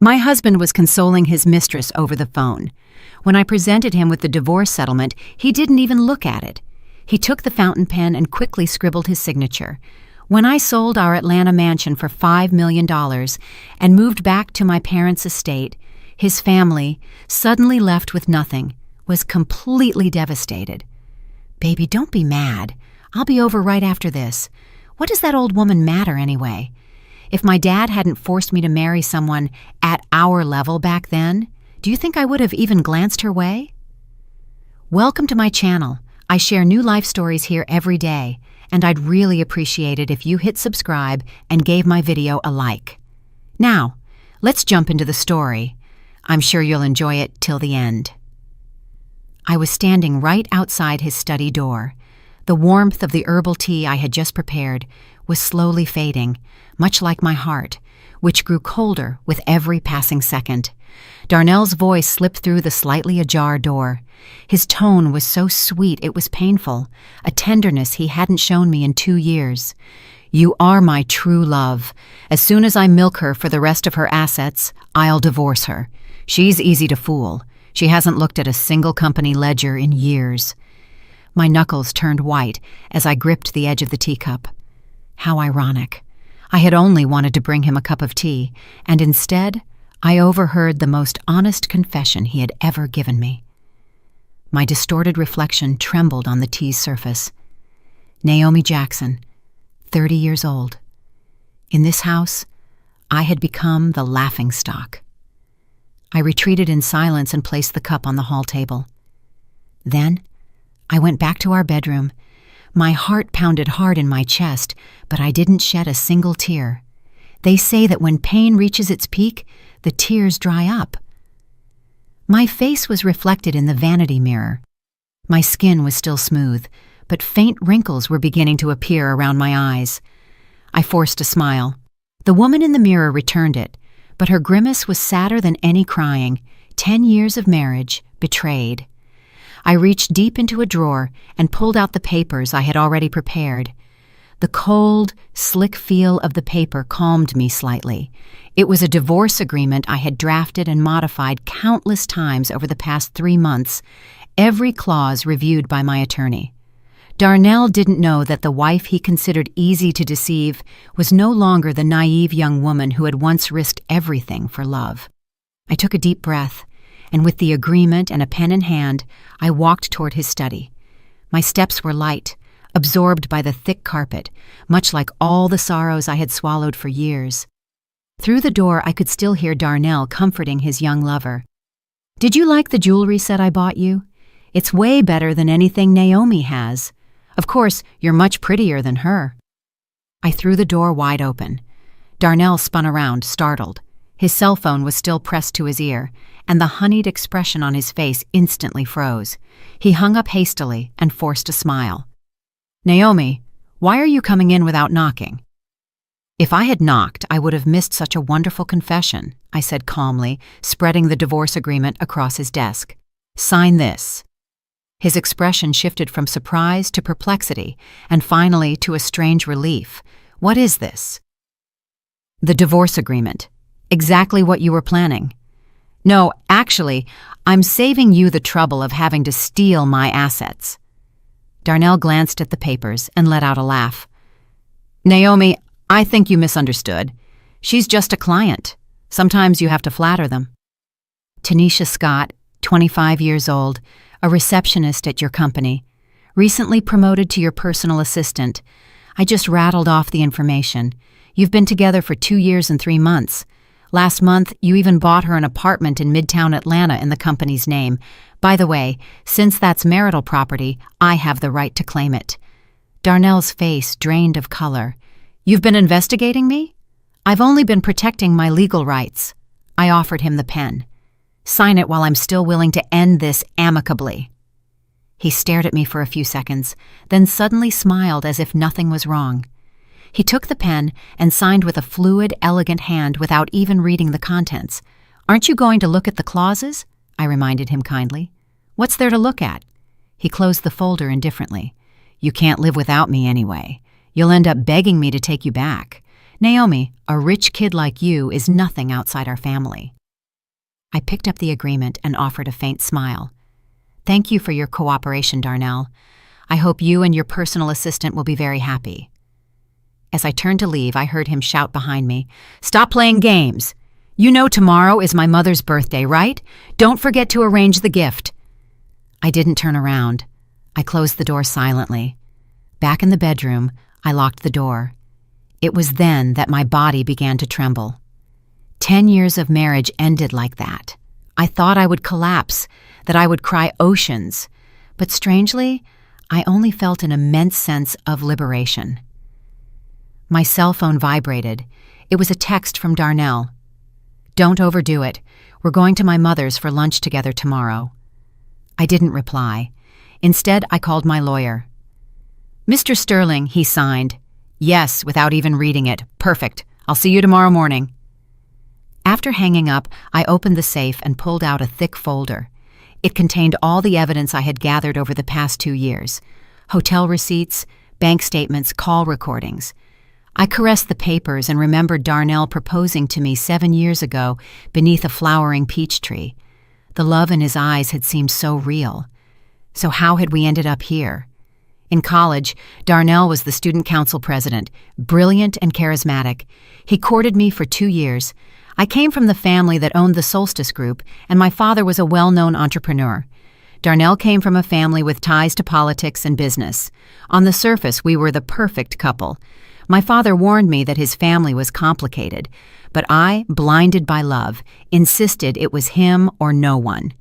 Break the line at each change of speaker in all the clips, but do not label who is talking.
My husband was consoling his mistress over the phone. When I presented him with the divorce settlement, he didn't even look at it. He took the fountain pen and quickly scribbled his signature. When I sold our Atlanta mansion for $5 million and moved back to my parents' estate, his family, suddenly left with nothing, was completely devastated. "Baby, don't be mad. I'll be over right after this. What does that old woman matter anyway? If my dad hadn't forced me to marry someone at our level back then, do you think I would have even glanced her way?" Welcome to my channel. I share new life stories here every day, and I'd really appreciate it if you hit subscribe and gave my video a like. Now, let's jump into the story. I'm sure you'll enjoy it till the end. I was standing right outside his study door. The warmth of the herbal tea I had just prepared was slowly fading, much like my heart, which grew colder with every passing second. Darnell's voice slipped through the slightly ajar door. His tone was so sweet it was painful, a tenderness he hadn't shown me in 2 years. "You are my true love. As soon as I milk her for the rest of her assets, I'll divorce her. She's easy to fool. She hasn't looked at a single company ledger in years." My knuckles turned white as I gripped the edge of the teacup. How ironic. I had only wanted to bring him a cup of tea, and instead, I overheard the most honest confession he had ever given me. My distorted reflection trembled on the tea's surface. Naomi Jackson, 30 years old. In this house, I had become the laughingstock. I retreated in silence and placed the cup on the hall table. Then, I went back to our bedroom. My heart pounded hard in my chest, but I didn't shed a single tear. They say that when pain reaches its peak, the tears dry up. My face was reflected in the vanity mirror. My skin was still smooth, but faint wrinkles were beginning to appear around my eyes. I forced a smile. The woman in the mirror returned it, but her grimace was sadder than any crying. 10 years of marriage betrayed. I reached deep into a drawer and pulled out the papers I had already prepared. The cold, slick feel of the paper calmed me slightly. It was a divorce agreement I had drafted and modified countless times over the past 3 months, every clause reviewed by my attorney. Darnell didn't know that the wife he considered easy to deceive was no longer the naive young woman who had once risked everything for love. I took a deep breath, and with the agreement and a pen in hand, I walked toward his study. My steps were light, absorbed by the thick carpet, much like all the sorrows I had swallowed for years. Through the door, I could still hear Darnell comforting his young lover. "Did you like the jewelry set I bought you? It's way better than anything Naomi has. Of course, you're much prettier than her." I threw the door wide open. Darnell spun around, startled. His cell phone was still pressed to his ear, and the honeyed expression on his face instantly froze. He hung up hastily and forced a smile. "Naomi, why are you coming in without knocking?" "If I had knocked, I would have missed such a wonderful confession," I said calmly, spreading the divorce agreement across his desk. "Sign this." His expression shifted from surprise to perplexity, and finally to a strange relief. "What is this?" "The divorce agreement. Exactly what you were planning." "No, actually, I'm saving you the trouble of having to steal my assets." Darnell glanced at the papers and let out a laugh. "Naomi, I think you misunderstood. She's just a client. Sometimes you have to flatter them." "Tanisha Scott, 25 years old, a receptionist at your company, recently promoted to your personal assistant. I just rattled off the information. You've been together for 2 years and 3 months. Last month, you even bought her an apartment in Midtown Atlanta in the company's name. By the way, since that's marital property, I have the right to claim it." Darnell's face drained of color. "You've been investigating me?" "I've only been protecting my legal rights." I offered him the pen. "Sign it while I'm still willing to end this amicably." He stared at me for a few seconds, then suddenly smiled as if nothing was wrong. He took the pen and signed with a fluid, elegant hand without even reading the contents. "Aren't you going to look at the clauses?" I reminded him kindly. "What's there to look at?" He closed the folder indifferently. "You can't live without me anyway. You'll end up begging me to take you back. Naomi, a rich kid like you is nothing outside our family. I picked up the agreement and offered a faint smile. Thank you for your cooperation, Darnell. I hope you and your personal assistant will be very happy. As I turned to leave, I heard him shout behind me, "Stop playing games! You know tomorrow is my mother's birthday, right? Don't forget to arrange the gift." I didn't turn around. I closed the door silently. Back in the bedroom, I locked the door. It was then that my body began to tremble. 10 years of marriage ended like that. I thought I would collapse, that I would cry oceans. But strangely, I only felt an immense sense of liberation. My cell phone vibrated. It was a text from Darnell. "Don't overdo it. We're going to my mother's for lunch together tomorrow." I didn't reply. Instead, I called my lawyer. "Mr. Sterling," he signed. "Yes," without even reading it. "Perfect. I'll see you tomorrow morning." After hanging up, I opened the safe and pulled out a thick folder. It contained all the evidence I had gathered over the past 2 years: hotel receipts, bank statements, call recordings. I caressed the papers and remembered Darnell proposing to me 7 years ago beneath a flowering peach tree. The love in his eyes had seemed so real. So how had we ended up here? In college, Darnell was the student council president, brilliant and charismatic. He courted me for 2 years. I came from the family that owned the Solstice Group, and my father was a well-known entrepreneur. Darnell came from a family with ties to politics and business. On the surface, we were the perfect couple. My father warned me that his family was complicated, but I, blinded by love, insisted it was him or no one.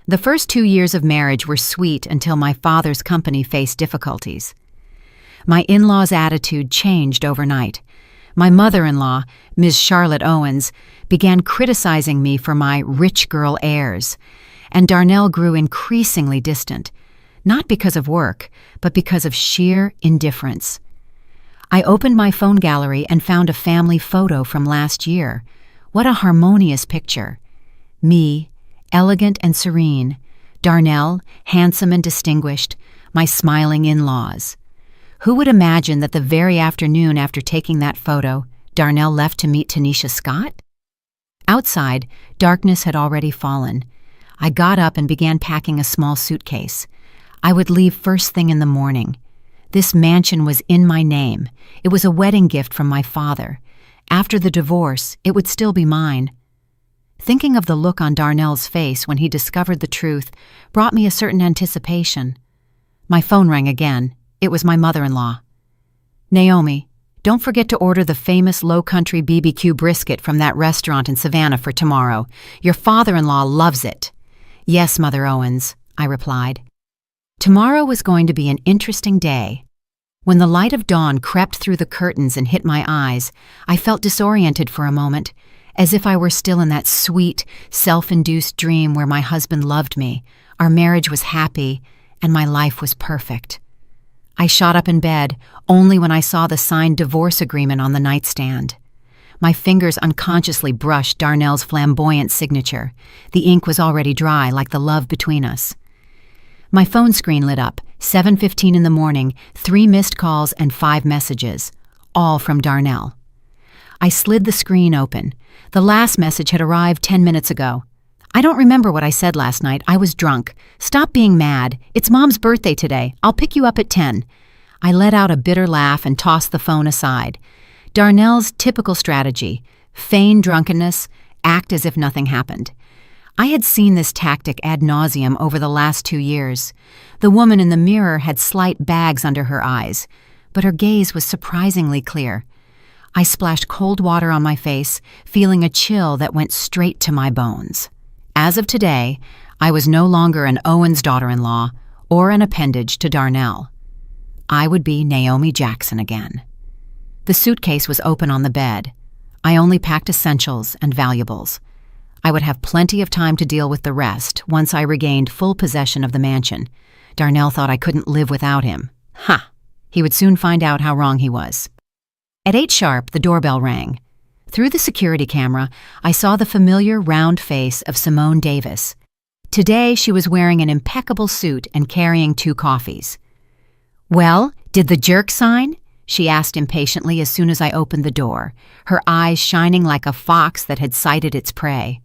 The first 2 years of marriage were sweet until my father's company faced difficulties. My in-laws' attitude changed overnight. My mother-in-law, Ms. Charlotte Owens, began criticizing me for my rich girl airs, and Darnell grew increasingly distant, not because of work, but because of sheer indifference. I opened my phone gallery and found a family photo from last year. What a harmonious picture. Me, elegant and serene. Darnell, handsome and distinguished. My smiling in-laws. Who would imagine that the very afternoon after taking that photo, Darnell left to meet Tanisha Scott? Outside, darkness had already fallen. I got up and began packing a small suitcase. I would leave first thing in the morning. This mansion was in my name. It was a wedding gift from my father. After the divorce, it would still be mine. Thinking of the look on Darnell's face when he discovered the truth brought me a certain anticipation. My phone rang again. It was my mother-in-law. "Naomi, don't forget to order the famous Low Country BBQ brisket from that restaurant in Savannah for tomorrow. Your father-in-law loves it." "Yes, Mother Owens," I replied. Tomorrow was going to be an interesting day. When the light of dawn crept through the curtains and hit my eyes, I felt disoriented for a moment, as if I were still in that sweet, self-induced dream where my husband loved me, our marriage was happy, and my life was perfect. I shot up in bed only when I saw the signed divorce agreement on the nightstand. My fingers unconsciously brushed Darnell's flamboyant signature. The ink was already dry, like the love between us. My phone screen lit up, 7:15 in the morning, 3 missed calls and 5 messages, all from Darnell. I slid the screen open. The last message had arrived 10 minutes ago. "I don't remember what I said last night. I was drunk. Stop being mad. It's Mom's birthday today. I'll pick you up at 10. I let out a bitter laugh and tossed the phone aside. Darnell's typical strategy: feign drunkenness, act as if nothing happened. I had seen this tactic ad nauseum over the last 2 years. The woman in the mirror had slight bags under her eyes, but her gaze was surprisingly clear. I splashed cold water on my face, feeling a chill that went straight to my bones. As of today, I was no longer an Owens daughter-in-law or an appendage to Darnell. I would be Naomi Jackson again. The suitcase was open on the bed. I only packed essentials and valuables. I would have plenty of time to deal with the rest once I regained full possession of the mansion. Darnell thought I couldn't live without him. Ha! He would soon find out how wrong he was. At 8 sharp, the doorbell rang. Through the security camera, I saw the familiar round face of Simone Davis. Today, she was wearing an impeccable suit and carrying 2 coffees. "Well, did the jerk sign?" she asked impatiently as soon as I opened the door, her eyes shining like a fox that had sighted its prey.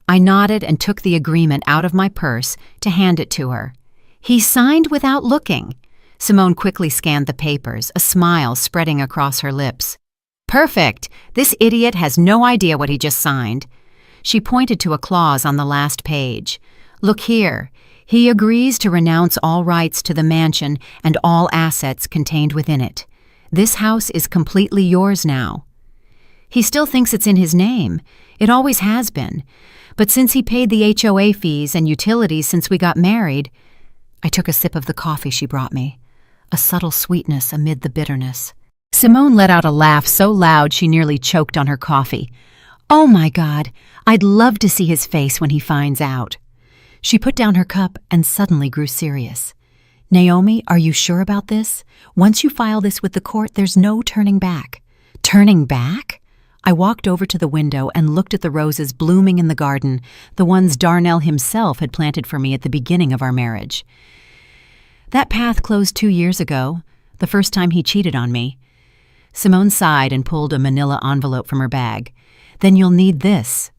I nodded and took the agreement out of my purse to hand it to her. He signed without looking. Simone quickly scanned the papers, a smile spreading across her lips. Perfect! This idiot has no idea what he just signed. She pointed to a clause on the last page. Look here. He agrees to renounce all rights to the mansion and all assets contained within it. This house is completely yours now. He still thinks it's in his name. It always has been. But since he paid the HOA fees and utilities since we got married, I took a sip of the coffee she brought me, a subtle sweetness amid the bitterness. Simone let out a laugh so loud she nearly choked on her coffee. Oh my God, I'd love to see his face when he finds out. She put down her cup and suddenly grew serious. Naomi, are you sure about this? Once you file this with the court, there's no turning back. Turning back? I walked over to the window and looked at the roses blooming in the garden, the ones Darnell himself had planted for me at the beginning of our marriage. That path closed 2 years ago, the first time he cheated on me. Simone sighed and pulled a manila envelope from her bag. Then you'll need this.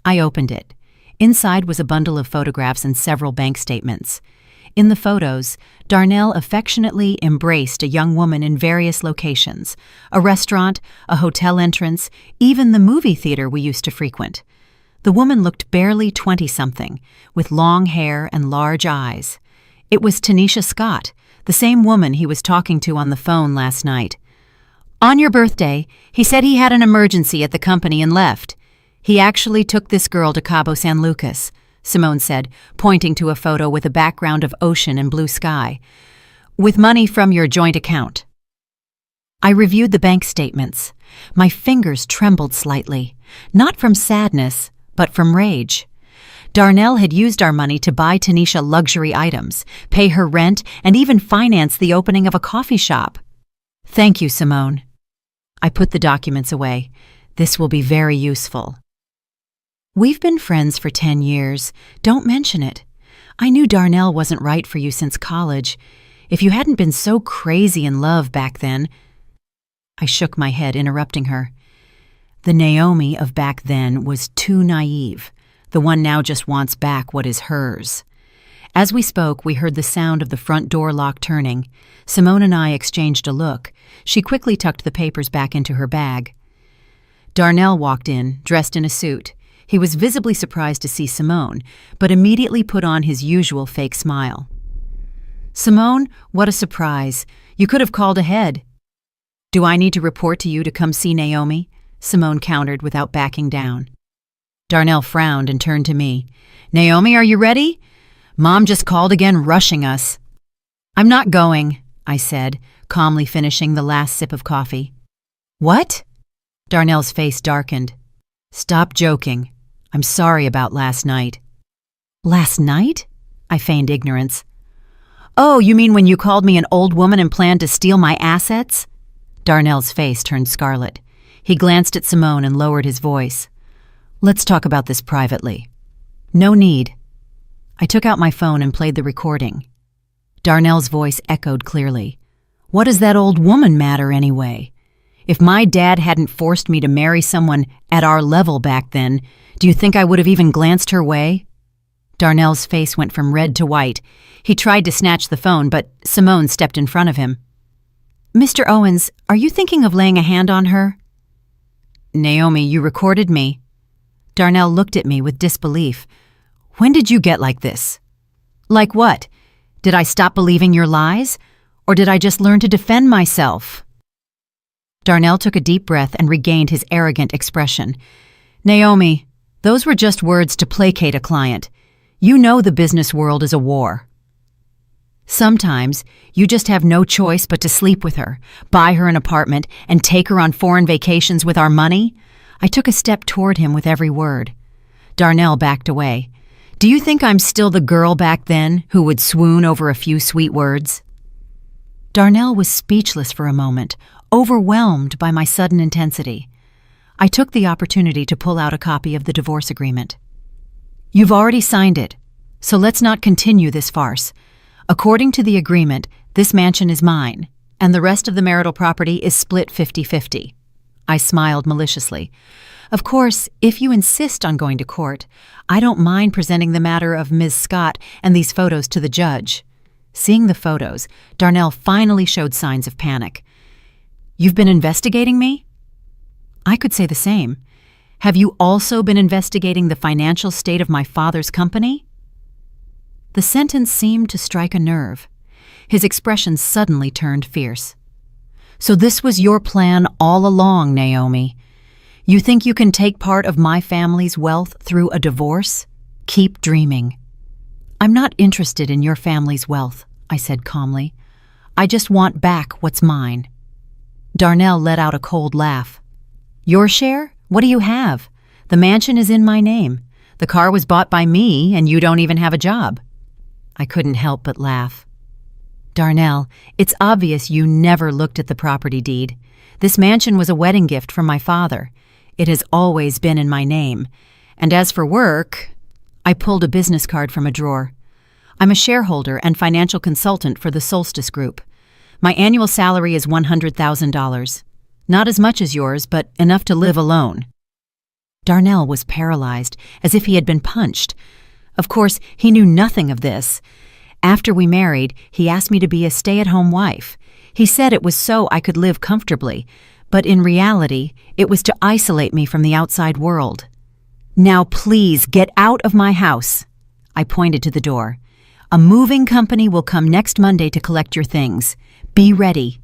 I opened it. Inside was a bundle of photographs and several bank statements. In the photos, Darnell affectionately embraced a young woman in various locations, a restaurant, a hotel entrance, even the movie theater we used to frequent. The woman looked barely 20-something, with long hair and large eyes. It was Tanisha Scott, the same woman he was talking to on the phone last night. On your birthday, he said he had an emergency at the company and left. He actually took this girl to Cabo San Lucas, Simone said, pointing to a photo with a background of ocean and blue sky, with money from your joint account. I reviewed the bank statements. My fingers trembled slightly, not from sadness, but from rage. Darnell had used our money to buy Tanisha luxury items, pay her rent, and even finance the opening of a coffee shop. Thank you, Simone. I put the documents away. This will be very useful. We've been friends for 10 years. Don't mention it. I knew Darnell wasn't right for you since college. If you hadn't been so crazy in love back then... I shook my head, interrupting her. The Naomi of back then was too naive. The one now just wants back what is hers. As we spoke, we heard the sound of the front door lock turning. Simone and I exchanged a look. She quickly tucked the papers back into her bag. Darnell walked in, dressed in a suit. He was visibly surprised to see Simone, but immediately put on his usual fake smile. Simone, what a surprise. You could have called ahead. Do I need to report to you to come see Naomi? Simone countered without backing down. Darnell frowned and turned to me. Naomi, are you ready? Mom just called again, rushing us. I'm not going, I said, calmly finishing the last sip of coffee. What? Darnell's face darkened. Stop joking. I'm sorry about last night. Last night? I feigned ignorance. Oh, you mean when you called me an old woman and planned to steal my assets? Darnell's face turned scarlet. He glanced at Simone and lowered his voice. Let's talk about this privately. No need. I took out my phone and played the recording. Darnell's voice echoed clearly. What does that old woman matter anyway? If my dad hadn't forced me to marry someone at our level back then, do you think I would have even glanced her way? Darnell's face went from red to white. He tried to snatch the phone, but Simone stepped in front of him. Mr. Owens, are you thinking of laying a hand on her? Naomi, you recorded me. Darnell looked at me with disbelief. When did you get like this? Like what? Did I stop believing your lies? Or did I just learn to defend myself? Darnell took a deep breath and regained his arrogant expression. Naomi, those were just words to placate a client. You know the business world is a war. Sometimes you just have no choice but to sleep with her, buy her an apartment, and take her on foreign vacations with our money. I took a step toward him with every word. Darnell backed away. Do you think I'm still the girl back then who would swoon over a few sweet words? Darnell was speechless for a moment, overwhelmed by my sudden intensity. I took the opportunity to pull out a copy of the divorce agreement. You've already signed it, so let's not continue this farce. According to the agreement, this mansion is mine. And the rest of the marital property is split 50-50. I smiled maliciously. Of course, if you insist on going to court, I don't mind presenting the matter of Ms. Scott and these photos to the judge. Seeing the photos, Darnell finally showed signs of panic. You've been investigating me? I could say the same. Have you also been investigating the financial state of my father's company? The sentence seemed to strike a nerve. His expression suddenly turned fierce. So this was your plan all along, Naomi. You think you can take part of my family's wealth through a divorce? Keep dreaming. I'm not interested in your family's wealth, I said calmly. I just want back what's mine. Darnell let out a cold laugh. Your share? What do you have? The mansion is in my name. The car was bought by me, and you don't even have a job. I couldn't help but laugh. Darnell, it's obvious you never looked at the property deed. This mansion was a wedding gift from my father. It has always been in my name. And as for work, I pulled a business card from a drawer. I'm a shareholder and financial consultant for the Solstice Group. My annual salary is $100,000. Not as much as yours, but enough to live alone. Darnell was paralyzed, as if he had been punched. Of course, he knew nothing of this. After we married, he asked me to be a stay-at-home wife. He said it was so I could live comfortably, but in reality, it was to isolate me from the outside world. Now please get out of my house. I pointed to the door. A moving company will come next Monday to collect your things. Be ready.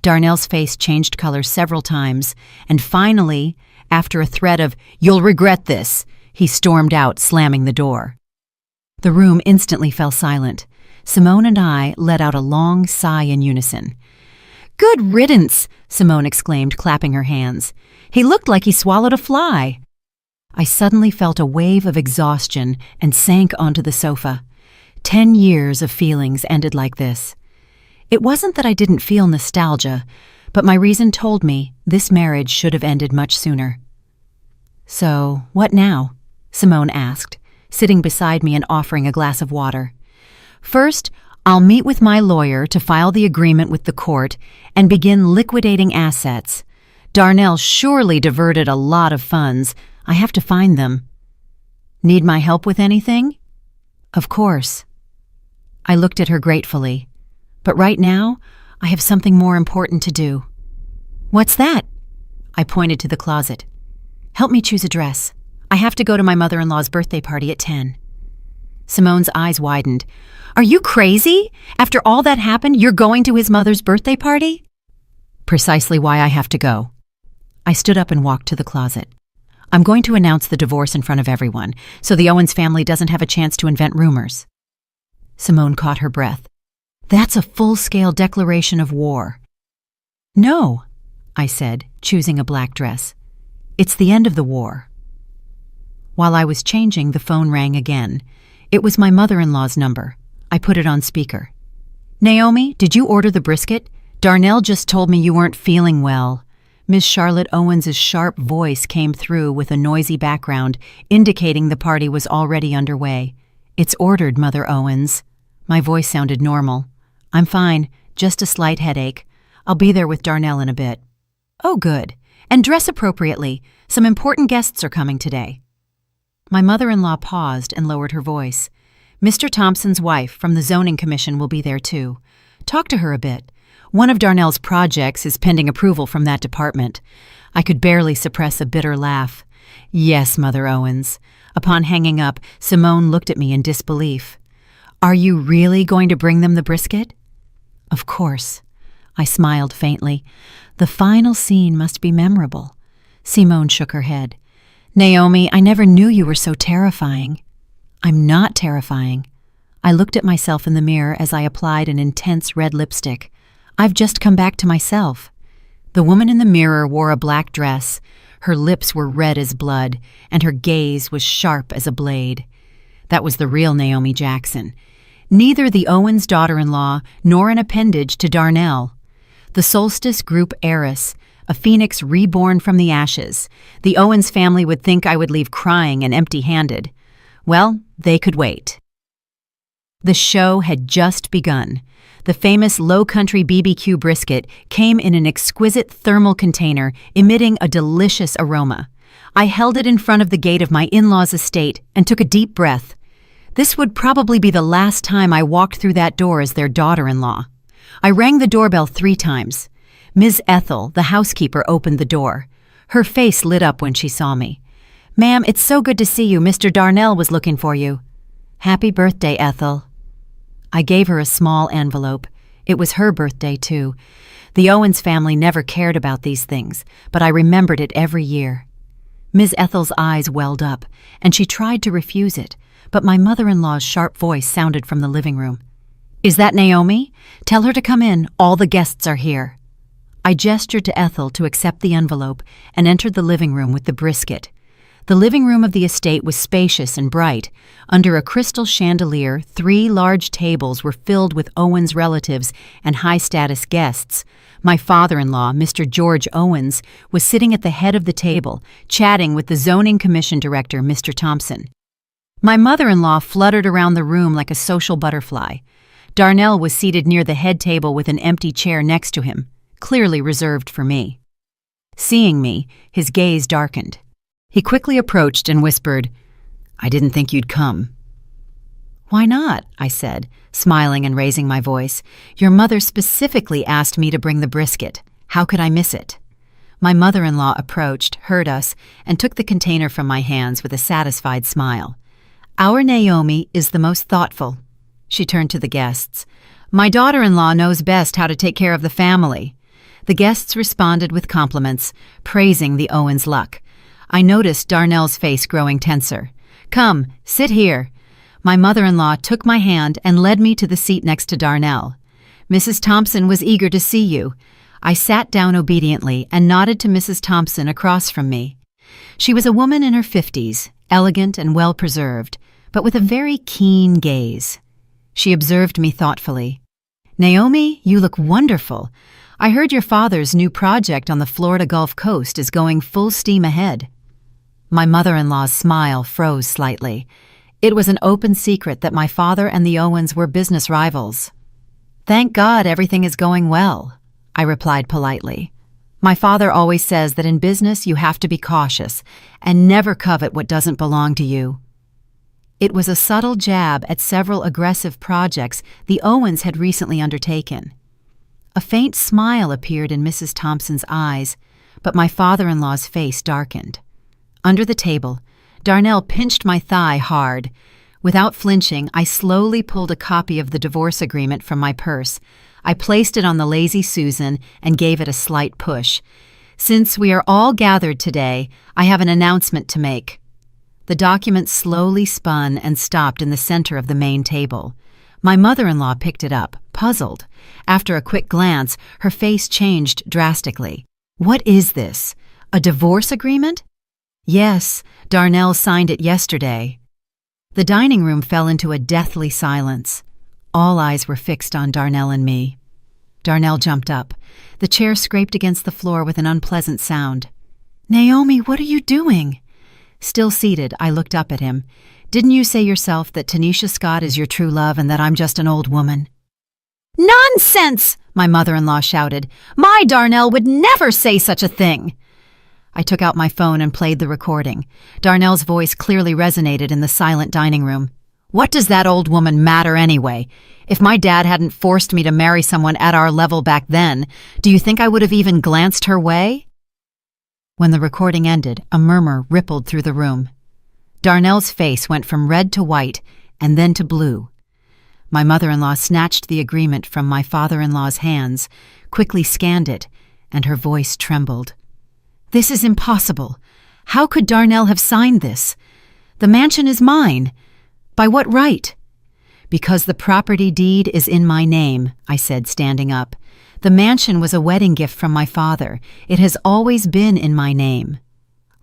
Darnell's face changed color several times, and finally, after a threat of, "You'll regret this," he stormed out, slamming the door. The room instantly fell silent. Simone and I let out a long sigh in unison. "Good riddance," Simone exclaimed, clapping her hands. "He looked like he swallowed a fly." I suddenly felt a wave of exhaustion and sank onto the sofa. 10 years of feelings ended like this. It wasn't that I didn't feel nostalgia, but my reason told me this marriage should have ended much sooner. "So, what now?" Simone asked, sitting beside me and offering a glass of water. "First, I'll meet with my lawyer to file the agreement with the court and begin liquidating assets. Darnell surely diverted a lot of funds. I have to find them. Need my help with anything?" "Of course." I looked at her gratefully. "But right now, I have something more important to do." "What's that?" I pointed to the closet. "Help me choose a dress. I have to go to my mother-in-law's birthday party at 10. Simone's eyes widened. "Are you crazy? After all that happened, you're going to his mother's birthday party?" "Precisely why I have to go." I stood up and walked to the closet. "I'm going to announce the divorce in front of everyone, so the Owens family doesn't have a chance to invent rumors." Simone caught her breath. "That's a full-scale declaration of war." "No," I said, choosing a black dress. "It's the end of the war." While I was changing, the phone rang again. It was my mother-in-law's number. I put it on speaker. "Naomi, did you order the brisket? Darnell just told me you weren't feeling well." Miss Charlotte Owens' sharp voice came through with a noisy background, indicating the party was already underway. "It's ordered, Mother Owens." My voice sounded normal. "I'm fine, just a slight headache. I'll be there with Darnell in a bit." "Oh, good. And dress appropriately. Some important guests are coming today." My mother-in-law paused and lowered her voice. "Mr. Thompson's wife from the Zoning Commission will be there too. Talk to her a bit. One of Darnell's projects is pending approval from that department." I could barely suppress a bitter laugh. "Yes, Mother Owens." Upon hanging up, Simone looked at me in disbelief. "Are you really going to bring them the brisket?" "Of course." I smiled faintly. "The final scene must be memorable." Simone shook her head. "Naomi, I never knew you were so terrifying." "I'm not terrifying." I looked at myself in the mirror as I applied an intense red lipstick. I've just come back to myself. The woman in the mirror wore a black dress. Her lips were red as blood, and her gaze was sharp as a blade. That was the real Naomi Jackson. Neither the Owens daughter-in-law nor an appendage to Darnell. The Solstice Group heiress, a phoenix reborn from the ashes. The Owens family would think I would leave crying and empty-handed. Well, they could wait. The show had just begun. The famous Low Country BBQ brisket came in an exquisite thermal container, emitting a delicious aroma. I held it in front of the gate of my in-laws' estate and took a deep breath. This would probably be the last time I walked through that door as their daughter-in-law. I rang the doorbell 3 times. Ms. Ethel, the housekeeper, opened the door. Her face lit up when she saw me. "Ma'am, it's so good to see you. Mr. Darnell was looking for you." "Happy birthday, Ethel." I gave her a small envelope. It was her birthday, too. The Owens family never cared about these things, but I remembered it every year. Ms. Ethel's eyes welled up, and she tried to refuse it, but my mother-in-law's sharp voice sounded from the living room. "Is that Naomi? Tell her to come in. All the guests are here." I gestured to Ethel to accept the envelope and entered the living room with the brisket. The living room of the estate was spacious and bright. Under a crystal chandelier, 3 large tables were filled with Owens relatives and high-status guests. My father-in-law, Mr. George Owens, was sitting at the head of the table, chatting with the zoning commission director, Mr. Thompson. My mother-in-law fluttered around the room like a social butterfly. Darnell was seated near the head table with an empty chair next to him, clearly reserved for me. Seeing me, his gaze darkened. He quickly approached and whispered, "I didn't think you'd come." "Why not?" I said, smiling and raising my voice. "Your mother specifically asked me to bring the brisket. How could I miss it?" My mother-in-law approached, heard us, and took the container from my hands with a satisfied smile. "Our Naomi is the most thoughtful." She turned to the guests. "My daughter-in-law knows best how to take care of the family." The guests responded with compliments, praising the Owens' luck. I noticed Darnell's face growing tenser. "Come, sit here." My mother-in-law took my hand and led me to the seat next to Darnell. "Mrs. Thompson was eager to see you." I sat down obediently and nodded to Mrs. Thompson across from me. She was a woman in her 50s, elegant and well-preserved, but with a very keen gaze. She observed me thoughtfully. "Naomi, you look wonderful. I heard your father's new project on the Florida Gulf Coast is going full steam ahead." My mother-in-law's smile froze slightly. It was an open secret that my father and the Owens were business rivals. "Thank God everything is going well," I replied politely. "My father always says that in business you have to be cautious and never covet what doesn't belong to you." It was a subtle jab at several aggressive projects the Owens had recently undertaken. A faint smile appeared in Mrs. Thompson's eyes, but my father-in-law's face darkened. Under the table, Darnell pinched my thigh hard. Without flinching, I slowly pulled a copy of the divorce agreement from my purse. I placed it on the Lazy Susan and gave it a slight push. "Since we are all gathered today, I have an announcement to make." The document slowly spun and stopped in the center of the main table. My mother-in-law picked it up, puzzled. After a quick glance, her face changed drastically. "What is this? A divorce agreement?" "Yes, Darnell signed it yesterday." The dining room fell into a deathly silence. All eyes were fixed on Darnell and me. Darnell jumped up. The chair scraped against the floor with an unpleasant sound. "Naomi, what are you doing?" Still seated, I looked up at him. "Didn't you say yourself that Tanisha Scott is your true love and that I'm just an old woman?" "Nonsense!" my mother-in-law shouted. "My Darnell would never say such a thing!" I took out my phone and played the recording. Darnell's voice clearly resonated in the silent dining room. "What does that old woman matter anyway? If my dad hadn't forced me to marry someone at our level back then, do you think I would have even glanced her way?" When the recording ended, a murmur rippled through the room. Darnell's face went from red to white and then to blue. My mother-in-law snatched the agreement from my father-in-law's hands, quickly scanned it, and her voice trembled. "This is impossible. How could Darnell have signed this? The mansion is mine. By what right?" "Because the property deed is in my name," I said, standing up. "The mansion was a wedding gift from my father. It has always been in my name."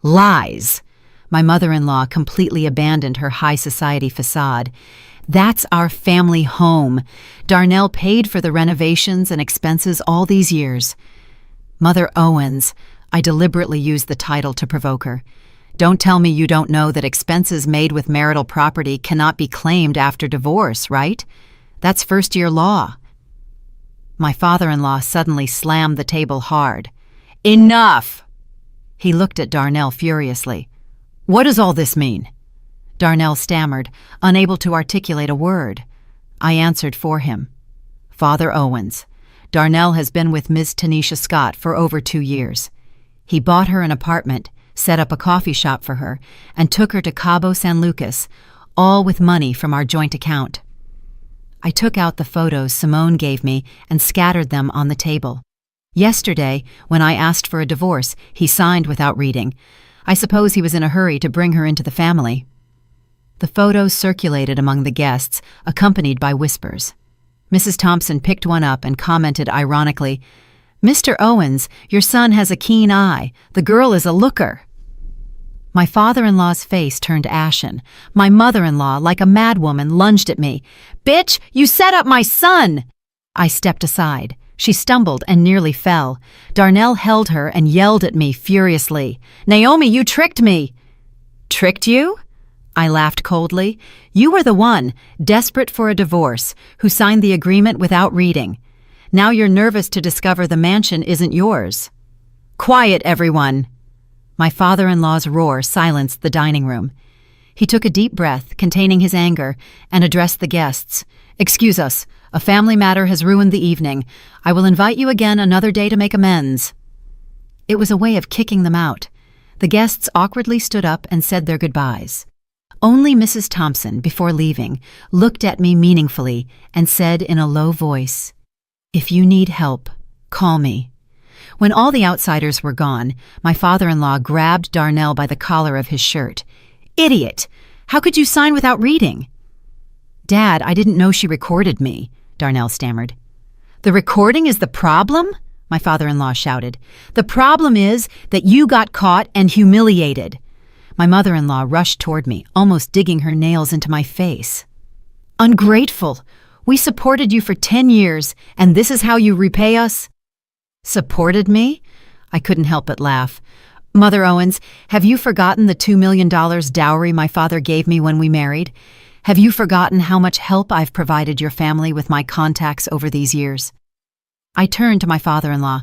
"Lies!" My mother-in-law completely abandoned her high society facade. "That's our family home. Darnell paid for the renovations and expenses all these years." "Mother Owens," I deliberately used the title to provoke her. Don't tell me you don't know that expenses made with marital property cannot be claimed after divorce, right? That's first-year law. My father-in-law suddenly slammed the table hard. Enough! He looked at Darnell furiously. What does all this mean? Darnell stammered, unable to articulate a word. I answered for him. Father Owens, Darnell has been with Ms. Tanisha Scott for over 2 years. He bought her an apartment, set up a coffee shop for her, and took her to Cabo San Lucas, all with money from our joint account. I took out the photos Simone gave me and scattered them on the table. Yesterday, when I asked for a divorce, he signed without reading. I suppose he was in a hurry to bring her into the family. The photos circulated among the guests, accompanied by whispers. Mrs. Thompson picked one up and commented ironically, Mr. Owens, your son has a keen eye. The girl is a looker. My father-in-law's face turned ashen. My mother-in-law, like a madwoman, lunged at me. Bitch, you set up my son! I stepped aside. She stumbled and nearly fell. Darnell held her and yelled at me furiously. Naomi, you tricked me! Tricked you? I laughed coldly. You were the one, desperate for a divorce, who signed the agreement without reading. Now you're nervous to discover the mansion isn't yours. Quiet, everyone! My father-in-law's roar silenced the dining room. He took a deep breath, containing his anger, and addressed the guests. Excuse us. A family matter has ruined the evening. I will invite you again another day to make amends. It was a way of kicking them out. The guests awkwardly stood up and said their goodbyes. Only Mrs. Thompson, before leaving, looked at me meaningfully and said in a low voice, If you need help, call me. When all the outsiders were gone, my father-in-law grabbed Darnell by the collar of his shirt. Idiot! How could you sign without reading? Dad, I didn't know she recorded me, Darnell stammered. The recording is the problem? My father-in-law shouted. The problem is that you got caught and humiliated. My mother-in-law rushed toward me, almost digging her nails into my face. Ungrateful! We supported you for 10 years, and this is how you repay us? Supported me? I couldn't help but laugh. Mother Owens, have you forgotten the $2 million dowry my father gave me when we married? Have you forgotten how much help I've provided your family with my contacts over these years? I turned to my father-in-law.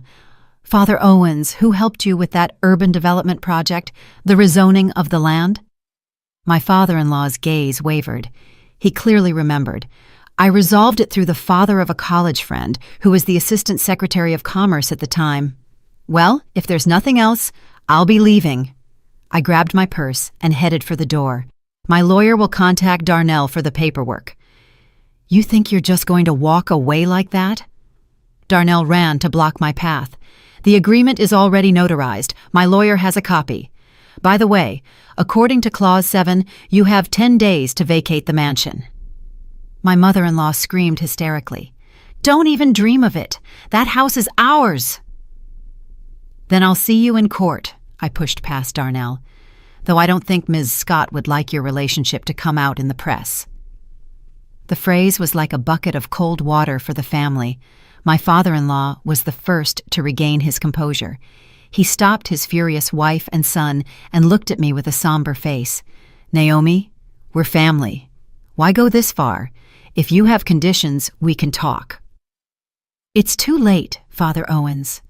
Father Owens, who helped you with that urban development project, the rezoning of the land? My father-in-law's gaze wavered. He clearly remembered. I resolved it through the father of a college friend, who was the Assistant Secretary of Commerce at the time. Well, if there's nothing else, I'll be leaving. I grabbed my purse and headed for the door. My lawyer will contact Darnell for the paperwork. You think you're just going to walk away like that? Darnell ran to block my path. The agreement is already notarized. My lawyer has a copy. By the way, according to Clause 7, you have 10 days to vacate the mansion. My mother-in-law screamed hysterically. Don't even dream of it. That house is ours. Then I'll see you in court, I pushed past Darnell, though I don't think Ms. Scott would like your relationship to come out in the press. The phrase was like a bucket of cold water for the family. My father-in-law was the first to regain his composure. He stopped his furious wife and son and looked at me with a somber face. Naomi, we're family. Why go this far? If you have conditions, we can talk. It's too late, Father Owens.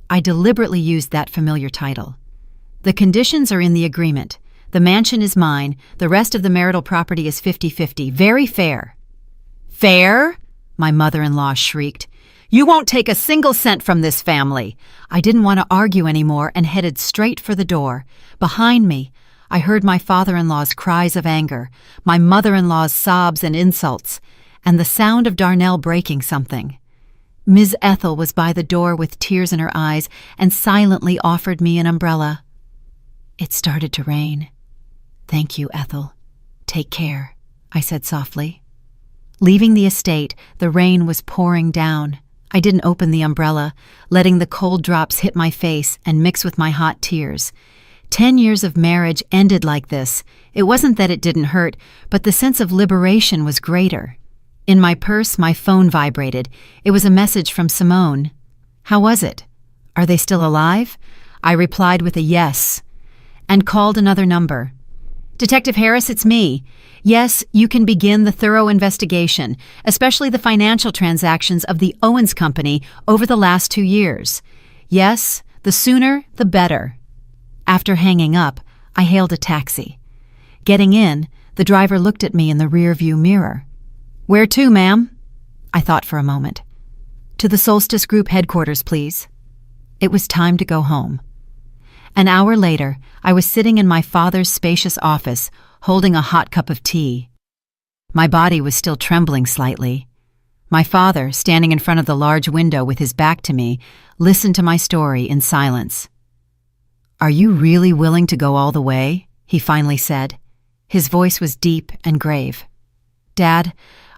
I deliberately used that familiar title. The conditions are in the agreement. The mansion is mine. The rest of the marital property is 50-50. Very fair. Fair? My mother-in-law shrieked. You won't take a single cent from this family. I didn't want to argue anymore and headed straight for the door. Behind me, I heard my father-in-law's cries of anger, my mother-in-law's sobs and insults, and the sound of Darnell breaking something. Ms. Ethel was by the door with tears in her eyes and silently offered me an umbrella. It started to rain. Thank you, Ethel. Take care, I said softly. Leaving the estate, the rain was pouring down. I didn't open the umbrella, letting the cold drops hit my face and mix with my hot tears. 10 years of marriage ended like this. It wasn't that it didn't hurt, but the sense of liberation was greater. In my purse, my phone vibrated. It was a message from Simone. How was it? Are they still alive? I replied with a yes. and called another number. "Detective Harris, it's me. Yes, you can begin the thorough investigation, especially the financial transactions of the Owens Company over the last 2 years. Yes, the sooner, the better." After hanging up, I hailed a taxi. Getting in, the driver looked at me in the rearview mirror. "Where to, ma'am?" I thought for a moment. "To the Solstice Group headquarters, please." It was time to go home. An hour later, I was sitting in my father's spacious office, holding a hot cup of tea. My body was still trembling slightly. My father, standing in front of the large window with his back to me, listened to my story in silence. "Are you really willing to go all the way?" he finally said. His voice was deep and grave. "Dad,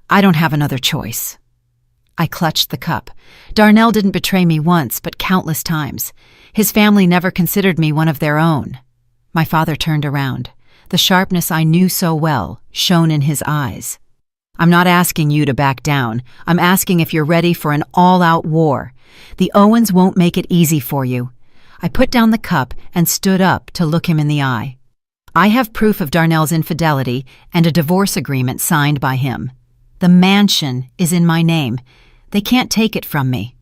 I don't have another choice." I clutched the cup. Darnell didn't betray me once, but countless times. His family never considered me one of their own. My father turned around. The sharpness I knew so well shone in his eyes. "I'm not asking you to back down. I'm asking if you're ready for an all-out war. The Owens won't make it easy for you." I put down the cup and stood up to look him in the eye. "I have proof of Darnell's infidelity and a divorce agreement signed by him. The mansion is in my name. They can't take it from me."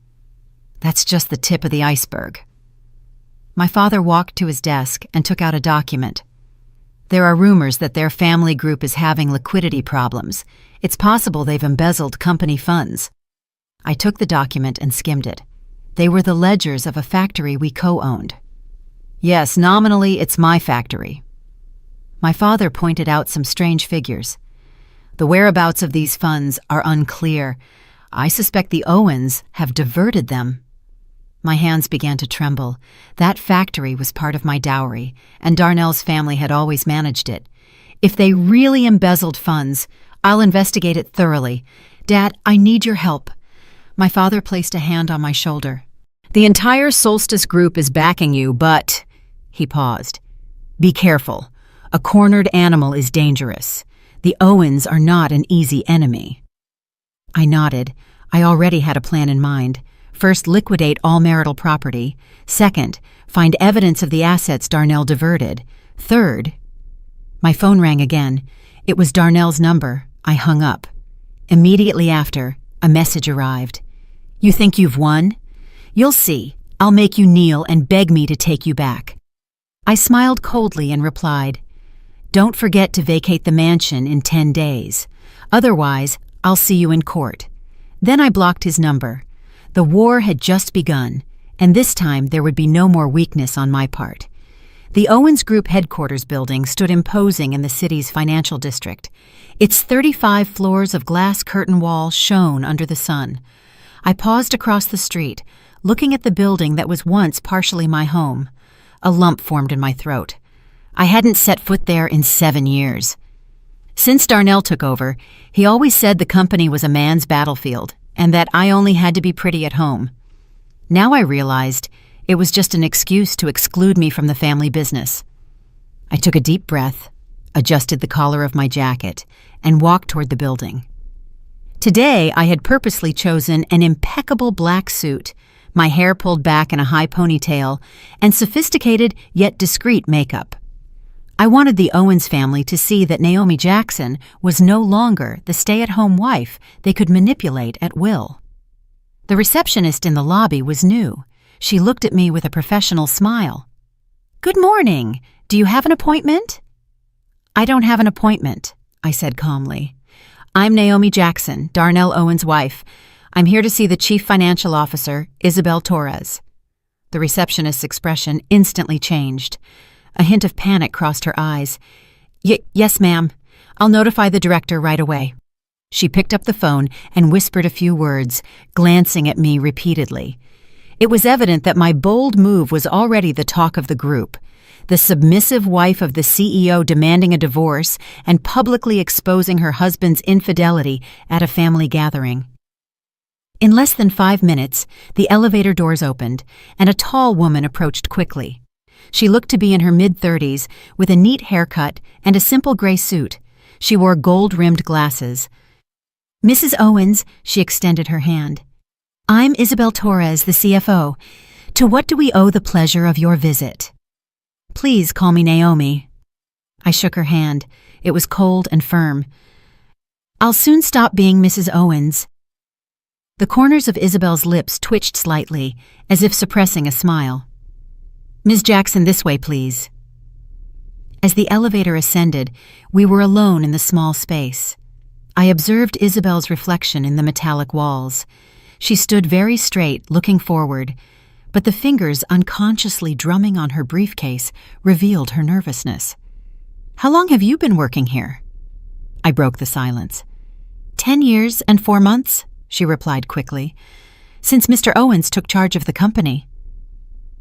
"That's just the tip of the iceberg." My father walked to his desk and took out a document. "There are rumors that their family group is having liquidity problems. It's possible they've embezzled company funds." I took the document and skimmed it. They were the ledgers of a factory we co-owned. "Yes, nominally it's my factory." My father pointed out some strange figures. "The whereabouts of these funds are unclear. I suspect the Owens have diverted them." My hands began to tremble. That factory was part of my dowry, and Darnell's family had always managed it. If they really embezzled funds, I'll investigate it thoroughly. "Dad, I need your help." My father placed a hand on my shoulder. "The entire Solstice Group is backing you, but—" He paused. "Be careful. A cornered animal is dangerous. The Owens are not an easy enemy." I nodded. I already had a plan in mind. First, liquidate all marital property. Second, find evidence of the assets Darnell diverted. Third— My phone rang again. It was Darnell's number. I hung up. Immediately after, a message arrived. "You think you've won? You'll see. I'll make you kneel and beg me to take you back." I smiled coldly and replied, "Don't forget to vacate the mansion in 10 days. Otherwise, I'll see you in court." Then I blocked his number. The war had just begun, and this time there would be no more weakness on my part. The Owens Group headquarters building stood imposing in the city's financial district. Its 35 floors of glass curtain wall shone under the sun. I paused across the street, looking at the building that was once partially my home. A lump formed in my throat. I hadn't set foot there in 7 years. Since Darnell took over, he always said the company was a man's battlefield, and that I only had to be pretty at home. Now I realized it was just an excuse to exclude me from the family business. I took a deep breath, adjusted the collar of my jacket, and walked toward the building. Today I had purposely chosen an impeccable black suit, my hair pulled back in a high ponytail, and sophisticated yet discreet makeup. I wanted the Owens family to see that Naomi Jackson was no longer the stay-at-home wife they could manipulate at will. The receptionist in the lobby was new. She looked at me with a professional smile. "Good morning. Do you have an appointment?" "I don't have an appointment," I said calmly. "I'm Naomi Jackson, Darnell Owens' wife. I'm here to see the Chief Financial Officer, Isabel Torres." The receptionist's expression instantly changed. A hint of panic crossed her eyes. Yes, ma'am. I'll notify the director right away." She picked up the phone and whispered a few words, glancing at me repeatedly. It was evident that my bold move was already the talk of the group. The submissive wife of the CEO demanding a divorce and publicly exposing her husband's infidelity at a family gathering. In less than 5 minutes, the elevator doors opened, and a tall woman approached quickly. She looked to be in her mid-30s, with a neat haircut and a simple gray suit. She wore gold-rimmed glasses. "Mrs. Owens," she extended her hand. "I'm Isabel Torres, the CFO. To what do we owe the pleasure of your visit?" Please call me Naomi. I shook her hand. It was cold and firm. I'll soon stop being Mrs. Owens. The corners of Isabel's lips twitched slightly, as if suppressing a smile. Ms. Jackson, this way, please. As the elevator ascended, we were alone in the small space. I observed Isabel's reflection in the metallic walls. She stood very straight, looking forward, but the fingers unconsciously drumming on her briefcase revealed her nervousness. How long have you been working here? I broke the silence. 10 years and 4 months, she replied quickly, since Mr. Owens took charge of the company.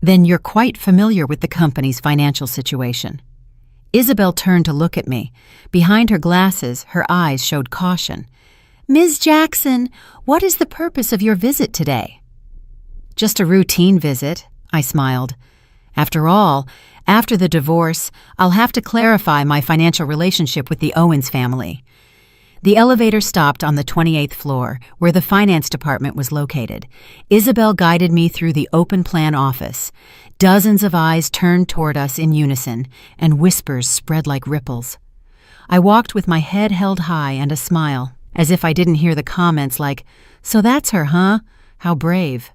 Then you're quite familiar with the company's financial situation. Isabel turned to look at me. Behind her glasses, her eyes showed caution. Ms. Jackson, what is the purpose of your visit today? Just a routine visit, I smiled. After all, after the divorce, I'll have to clarify my financial relationship with the Owens family. The elevator stopped on the 28th floor, where the finance department was located. Isabel guided me through the open-plan office. Dozens of eyes turned toward us in unison, and whispers spread like ripples. I walked with my head held high and a smile, as if I didn't hear the comments like, "So that's her, huh? How brave."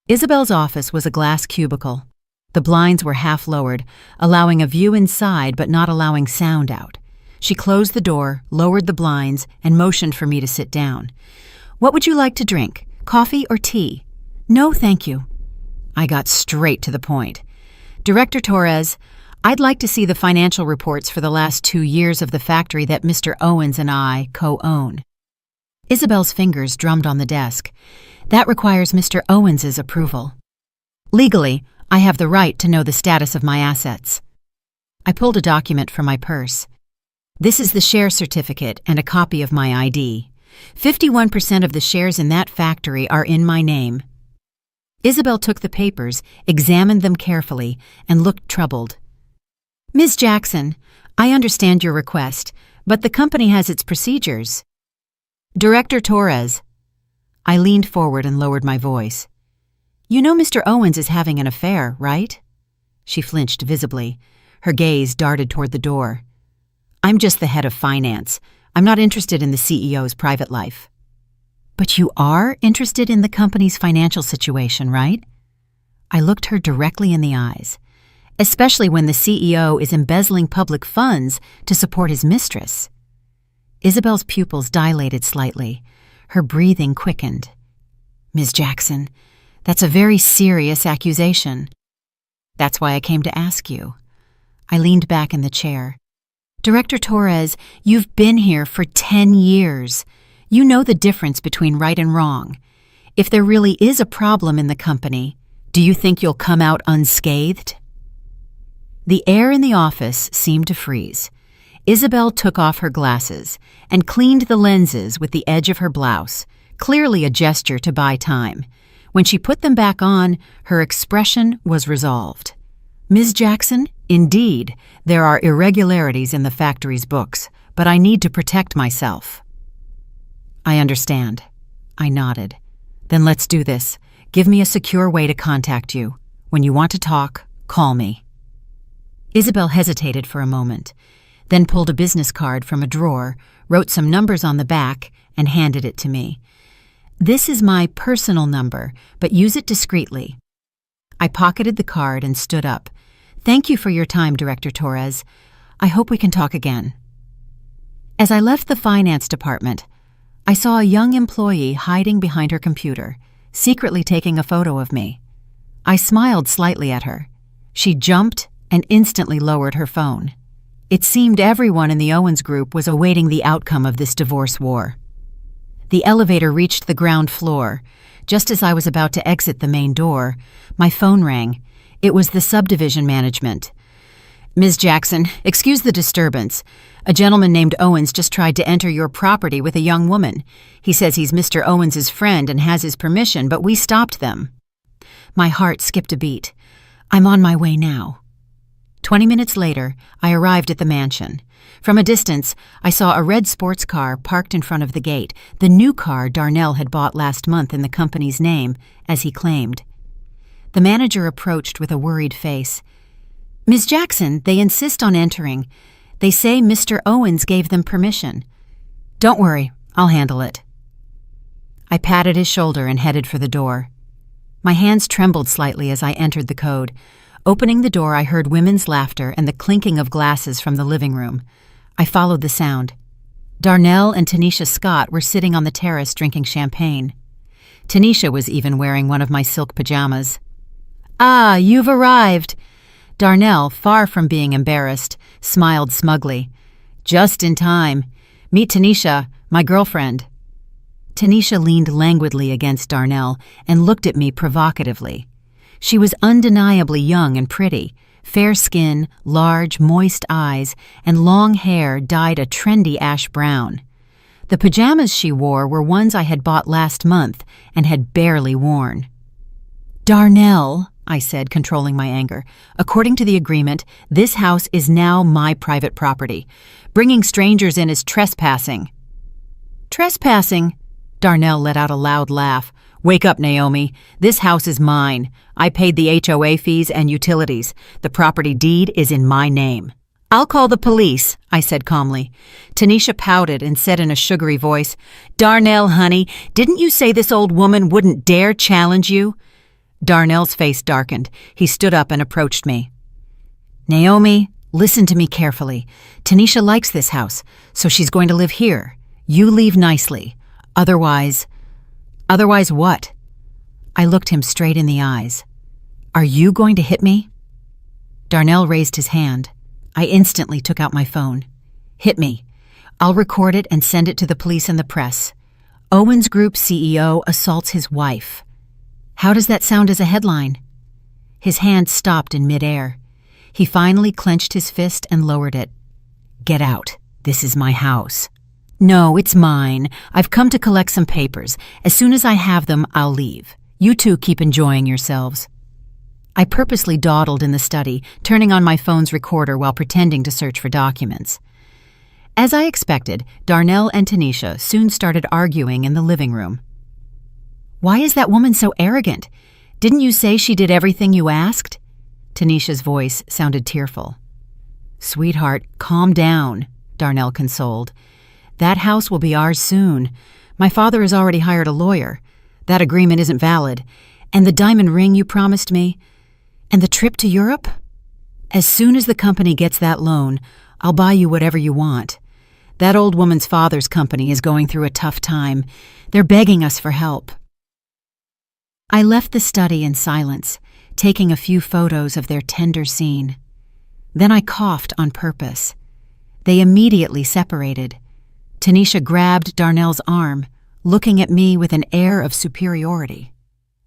Isabel's office was a glass cubicle. The blinds were half lowered, allowing a view inside but not allowing sound out. She closed the door, lowered the blinds, and motioned for me to sit down. What would you like to drink? Coffee or tea? No, thank you. I got straight to the point. Director Torres, I'd like to see the financial reports for the last 2 years of the factory that Mr. Owens and I co-own. Isabel's fingers drummed on the desk. That requires Mr. Owens's approval. Legally, I have the right to know the status of my assets. I pulled a document from my purse. This is the share certificate and a copy of my ID. 51% of the shares in that factory are in my name. Isabel took the papers, examined them carefully, and looked troubled. Ms. Jackson, I understand your request, but the company has its procedures. Director Torres. I leaned forward and lowered my voice. You know Mr. Owens is having an affair, right? She flinched visibly. Her gaze darted toward the door. I'm just the head of finance. I'm not interested in the CEO's private life. But you are interested in the company's financial situation, right? I looked her directly in the eyes, especially when the CEO is embezzling public funds to support his mistress. Isabel's pupils dilated slightly. Her breathing quickened. Ms. Jackson, that's a very serious accusation. That's why I came to ask you. I leaned back in the chair. Director Torres, you've been here for 10 years. You know the difference between right and wrong. If there really is a problem in the company, do you think you'll come out unscathed? The air in the office seemed to freeze. Isabel took off her glasses and cleaned the lenses with the edge of her blouse, clearly a gesture to buy time. When she put them back on, her expression was resolved. Ms. Jackson, indeed, there are irregularities in the factory's books, but I need to protect myself. I understand. I nodded. Then let's do this. Give me a secure way to contact you. When you want to talk, call me. Isabel hesitated for a moment, then pulled a business card from a drawer, wrote some numbers on the back, and handed it to me. This is my personal number, but use it discreetly. I pocketed the card and stood up. Thank you for your time, Director Torres. I hope we can talk again. As I left the finance department, I saw a young employee hiding behind her computer, secretly taking a photo of me. I smiled slightly at her. She jumped and instantly lowered her phone. It seemed everyone in the Owens group was awaiting the outcome of this divorce war. The elevator reached the ground floor. Just as I was about to exit the main door, my phone rang. It was the subdivision management. Ms. Jackson, excuse the disturbance. A gentleman named Owens just tried to enter your property with a young woman. He says he's Mr. Owens's friend and has his permission, but we stopped them. My heart skipped a beat. I'm on my way now. 20 minutes later, I arrived at the mansion. From a distance, I saw a red sports car parked in front of the gate, the new car Darnell had bought last month in the company's name, as he claimed. The manager approached with a worried face. Ms. Jackson, they insist on entering. They say Mr. Owens gave them permission. Don't worry, I'll handle it. I patted his shoulder and headed for the door. My hands trembled slightly as I entered the code. Opening the door, I heard women's laughter and the clinking of glasses from the living room. I followed the sound. Darnell and Tanisha Scott were sitting on the terrace drinking champagne. Tanisha was even wearing one of my silk pajamas. "Ah, you've arrived." Darnell, far from being embarrassed, smiled smugly. "Just in time. Meet Tanisha, my girlfriend." Tanisha leaned languidly against Darnell and looked at me provocatively. She was undeniably young and pretty, fair skin, large, moist eyes, and long hair dyed a trendy ash brown. The pajamas she wore were ones I had bought last month and had barely worn. "Darnell," I said, controlling my anger, "according to the agreement, this house is now my private property. Bringing strangers in is trespassing." "Trespassing?" Darnell let out a loud laugh. "Wake up, Naomi. This house is mine. I paid the HOA fees and utilities. The property deed is in my name." "I'll call the police," I said calmly. Tanisha pouted and said in a sugary voice, "Darnell, honey, didn't you say this old woman wouldn't dare challenge you?" Darnell's face darkened. He stood up and approached me. "Naomi, listen to me carefully. Tanisha likes this house, so she's going to live here. You leave nicely. Otherwise what?" I looked him straight in the eyes. "Are you going to hit me?" Darnell raised his hand. I instantly took out my phone. "Hit me. I'll record it and send it to the police and the press. Owens Group CEO assaults his wife." How does that sound as a headline? His hand stopped in midair. He finally clenched his fist and lowered it. "Get out. This is my house." "No, it's mine. I've come to collect some papers. As soon as I have them, I'll leave. You two keep enjoying yourselves." I purposely dawdled in the study, turning on my phone's recorder while pretending to search for documents. As I expected, Darnell and Tanisha soon started arguing in the living room. "Why is that woman so arrogant? Didn't you say she did everything you asked?" Tanisha's voice sounded tearful. "Sweetheart, calm down," Darnell consoled. "That house will be ours soon. My father has already hired a lawyer. That agreement isn't valid. And the diamond ring you promised me? And the trip to Europe? As soon as the company gets that loan, I'll buy you whatever you want. That old woman's father's company is going through a tough time. They're begging us for help." I left the study in silence, taking a few photos of their tender scene. Then I coughed on purpose. They immediately separated. Tanisha grabbed Darnell's arm, looking at me with an air of superiority.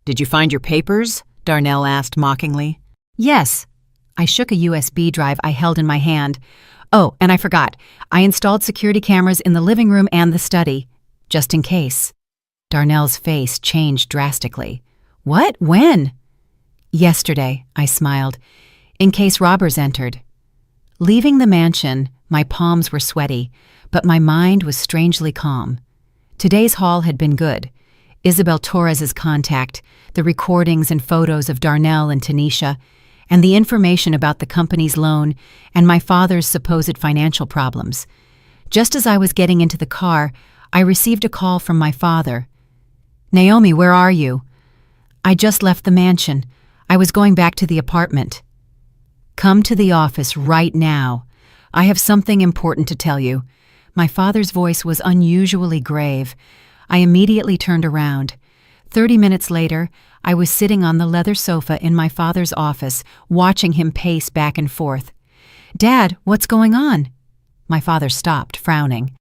"Did you find your papers?" Darnell asked mockingly. "Yes." I shook a USB drive I held in my hand. "Oh, and I forgot. I installed security cameras in the living room and the study, just in case." Darnell's face changed drastically. "What? When?" "Yesterday," I smiled, "in case robbers entered." Leaving the mansion, my palms were sweaty, but my mind was strangely calm. Today's haul had been good. Isabel Torres's contact, the recordings and photos of Darnell and Tanisha, and the information about the company's loan and my father's supposed financial problems. Just as I was getting into the car, I received a call from my father. "Naomi, where are you?" "I just left the mansion. I was going back to the apartment." "Come to the office right now. I have something important to tell you." My father's voice was unusually grave. I immediately turned around. 30 minutes later, I was sitting on the leather sofa in my father's office, watching him pace back and forth. "Dad, what's going on?" My father stopped, frowning.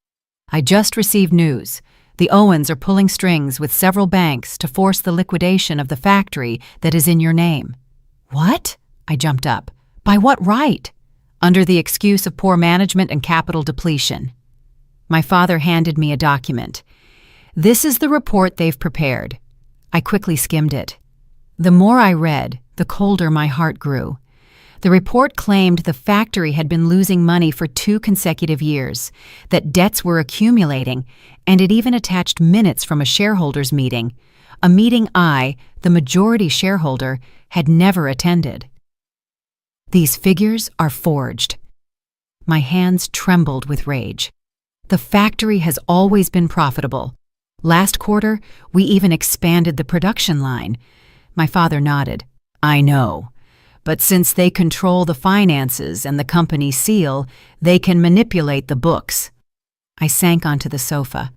"I just received news. The Owens are pulling strings with several banks to force the liquidation of the factory that is in your name." "What?" I jumped up. "By what right?" "Under the excuse of poor management and capital depletion." My father handed me a document. "This is the report they've prepared." I quickly skimmed it. The more I read, the colder my heart grew. The report claimed the factory had been losing money for 2 consecutive years, that debts were accumulating, and it even attached minutes from a shareholders' meeting, a meeting I, the majority shareholder, had never attended. These figures are forged. My hands trembled with rage. The factory has always been profitable. Last quarter, we even expanded the production line. My father nodded. I know. But since they control the finances and the company seal, they can manipulate the books. I sank onto the sofa.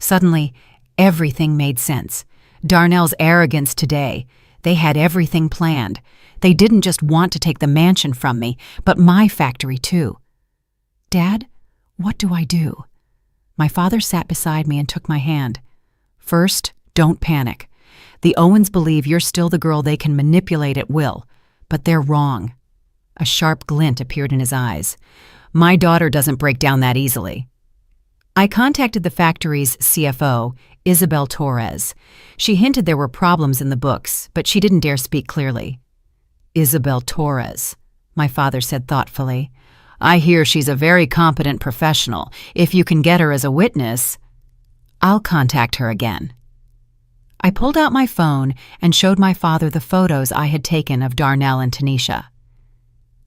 Suddenly, everything made sense. Darnell's arrogance today. They had everything planned. They didn't just want to take the mansion from me, but my factory too. Dad, what do I do? My father sat beside me and took my hand. First, don't panic. The Owens believe you're still the girl they can manipulate at will, but they're wrong. A sharp glint appeared in his eyes. My daughter doesn't break down that easily. I contacted the factory's CFO, Isabel Torres. She hinted there were problems in the books, but she didn't dare speak clearly. Isabel Torres, my father said thoughtfully. I hear she's a very competent professional. If you can get her as a witness, I'll contact her again. I pulled out my phone and showed my father the photos I had taken of Darnell and Tanisha.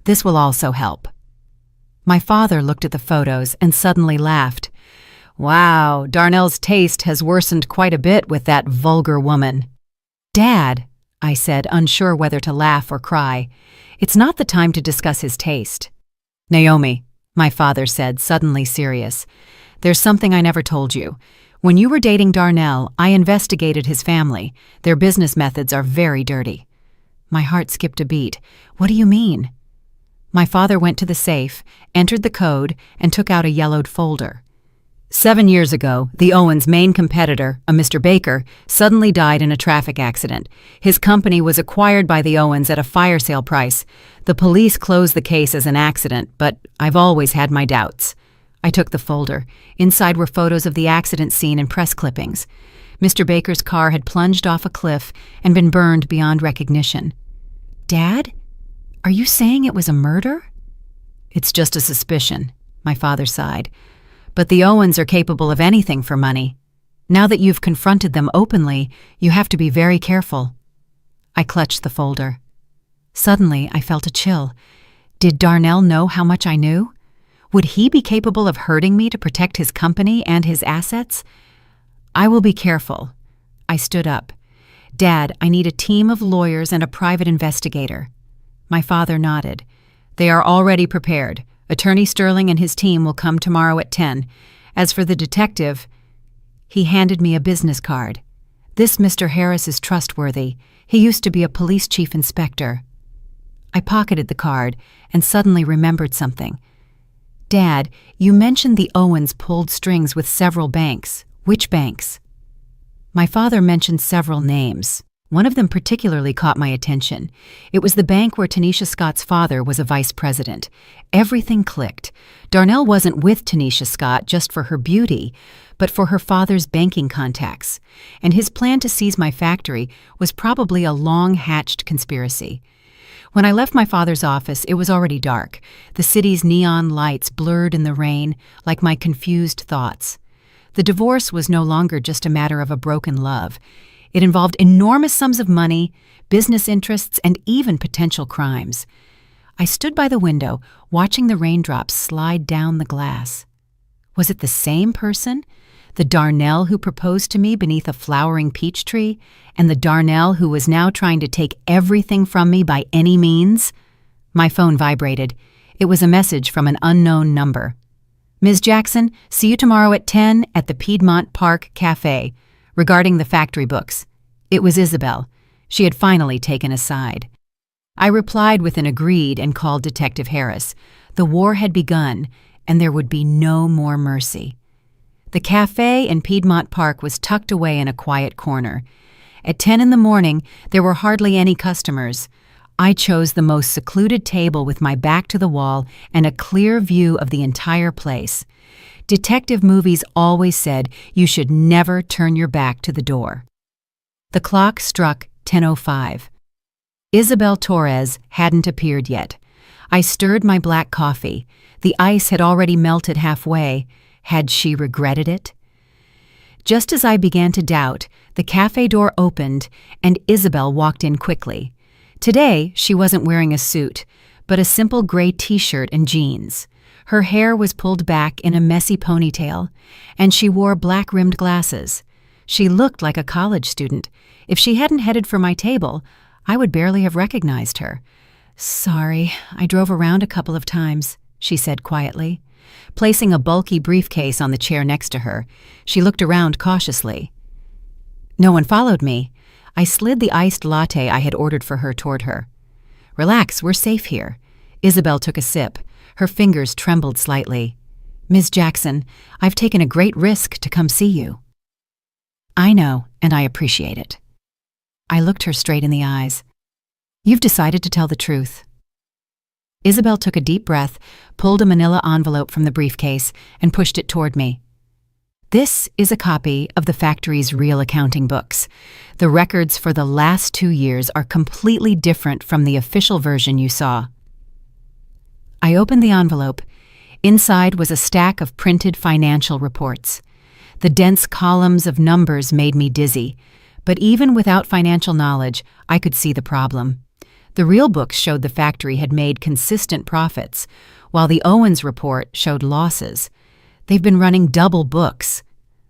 This will also help. My father looked at the photos and suddenly laughed. Wow, Darnell's taste has worsened quite a bit with that vulgar woman. Dad, I said, unsure whether to laugh or cry. It's not the time to discuss his taste. Naomi, my father said, suddenly serious. There's something I never told you. When you were dating Darnell, I investigated his family. Their business methods are very dirty. My heart skipped a beat. What do you mean? My father went to the safe, entered the code, and took out a yellowed folder. 7 years ago, the Owens' main competitor, a Mr. Baker, suddenly died in a traffic accident. His company was acquired by the Owens at a fire sale price. The police closed the case as an accident, but I've always had my doubts. I took the folder. Inside were photos of the accident scene and press clippings. Mr. Baker's car had plunged off a cliff and been burned beyond recognition. Dad? Are you saying it was a murder? It's just a suspicion, my father sighed. But the Owens are capable of anything for money. Now that you've confronted them openly, you have to be very careful. I clutched the folder. Suddenly, I felt a chill. Did Darnell know how much I knew? Would he be capable of hurting me to protect his company and his assets? I will be careful. I stood up. Dad, I need a team of lawyers and a private investigator. My father nodded. They are already prepared. Attorney Sterling and his team will come tomorrow at 10. As for the detective, he handed me a business card. This Mr. Harris is trustworthy. He used to be a police chief inspector. I pocketed the card and suddenly remembered something. Dad, you mentioned the Owens pulled strings with several banks. Which banks? My father mentioned several names. One of them particularly caught my attention. It was the bank where Tanisha Scott's father was a vice president. Everything clicked. Darnell wasn't with Tanisha Scott just for her beauty, but for her father's banking contacts. And his plan to seize my factory was probably a long-hatched conspiracy. When I left my father's office, it was already dark. The city's neon lights blurred in the rain like my confused thoughts. The divorce was no longer just a matter of a broken love. It involved enormous sums of money, business interests, and even potential crimes. I stood by the window, watching the raindrops slide down the glass. Was it the same person? The Darnell who proposed to me beneath a flowering peach tree, and the Darnell who was now trying to take everything from me by any means? My phone vibrated. It was a message from an unknown number. Ms. Jackson, see you tomorrow at 10 at the Piedmont Park Cafe. Regarding the factory books. It was Isabel. She had finally taken a side. I replied with an agreed and called Detective Harris. The war had begun, and there would be no more mercy. The cafe in Piedmont Park was tucked away in a quiet corner. At 10 in the morning, there were hardly any customers. I chose the most secluded table with my back to the wall and a clear view of the entire place. Detective movies always said you should never turn your back to the door. The clock struck 10:05. Isabel Torres hadn't appeared yet. I stirred my black coffee. The ice had already melted halfway. Had she regretted it? Just as I began to doubt, the cafe door opened and Isabel walked in quickly. Today, she wasn't wearing a suit, but a simple gray t-shirt and jeans. Her hair was pulled back in a messy ponytail, and she wore black-rimmed glasses. She looked like a college student. If she hadn't headed for my table, I would barely have recognized her. "Sorry, I drove around a couple of times," she said quietly. Placing a bulky briefcase on the chair next to her, she looked around cautiously. No one followed me. I slid the iced latte I had ordered for her toward her. "Relax, we're safe here." Isabel took a sip. Her fingers trembled slightly. "Ms. Jackson, I've taken a great risk to come see you." "I know, and I appreciate it." I looked her straight in the eyes. "You've decided to tell the truth." Isabel took a deep breath, pulled a manila envelope from the briefcase, and pushed it toward me. "This is a copy of the factory's real accounting books. The records for the last 2 years are completely different from the official version you saw." I opened the envelope. Inside was a stack of printed financial reports. The dense columns of numbers made me dizzy, but even without financial knowledge, I could see the problem. The real books showed the factory had made consistent profits, while the Owens report showed losses. They've been running double books.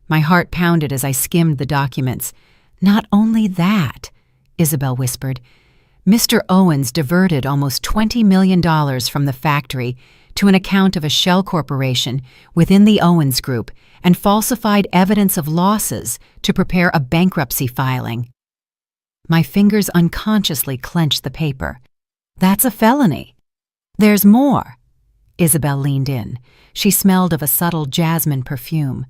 My heart pounded as I skimmed the documents. "Not only that," Isabel whispered, "Mr. Owens diverted almost $20 million from the factory to an account of a shell corporation within the Owens Group and falsified evidence of losses to prepare a bankruptcy filing." My fingers unconsciously clenched the paper. "That's a felony." "There's more." Isabel leaned in. She smelled of a subtle jasmine perfume.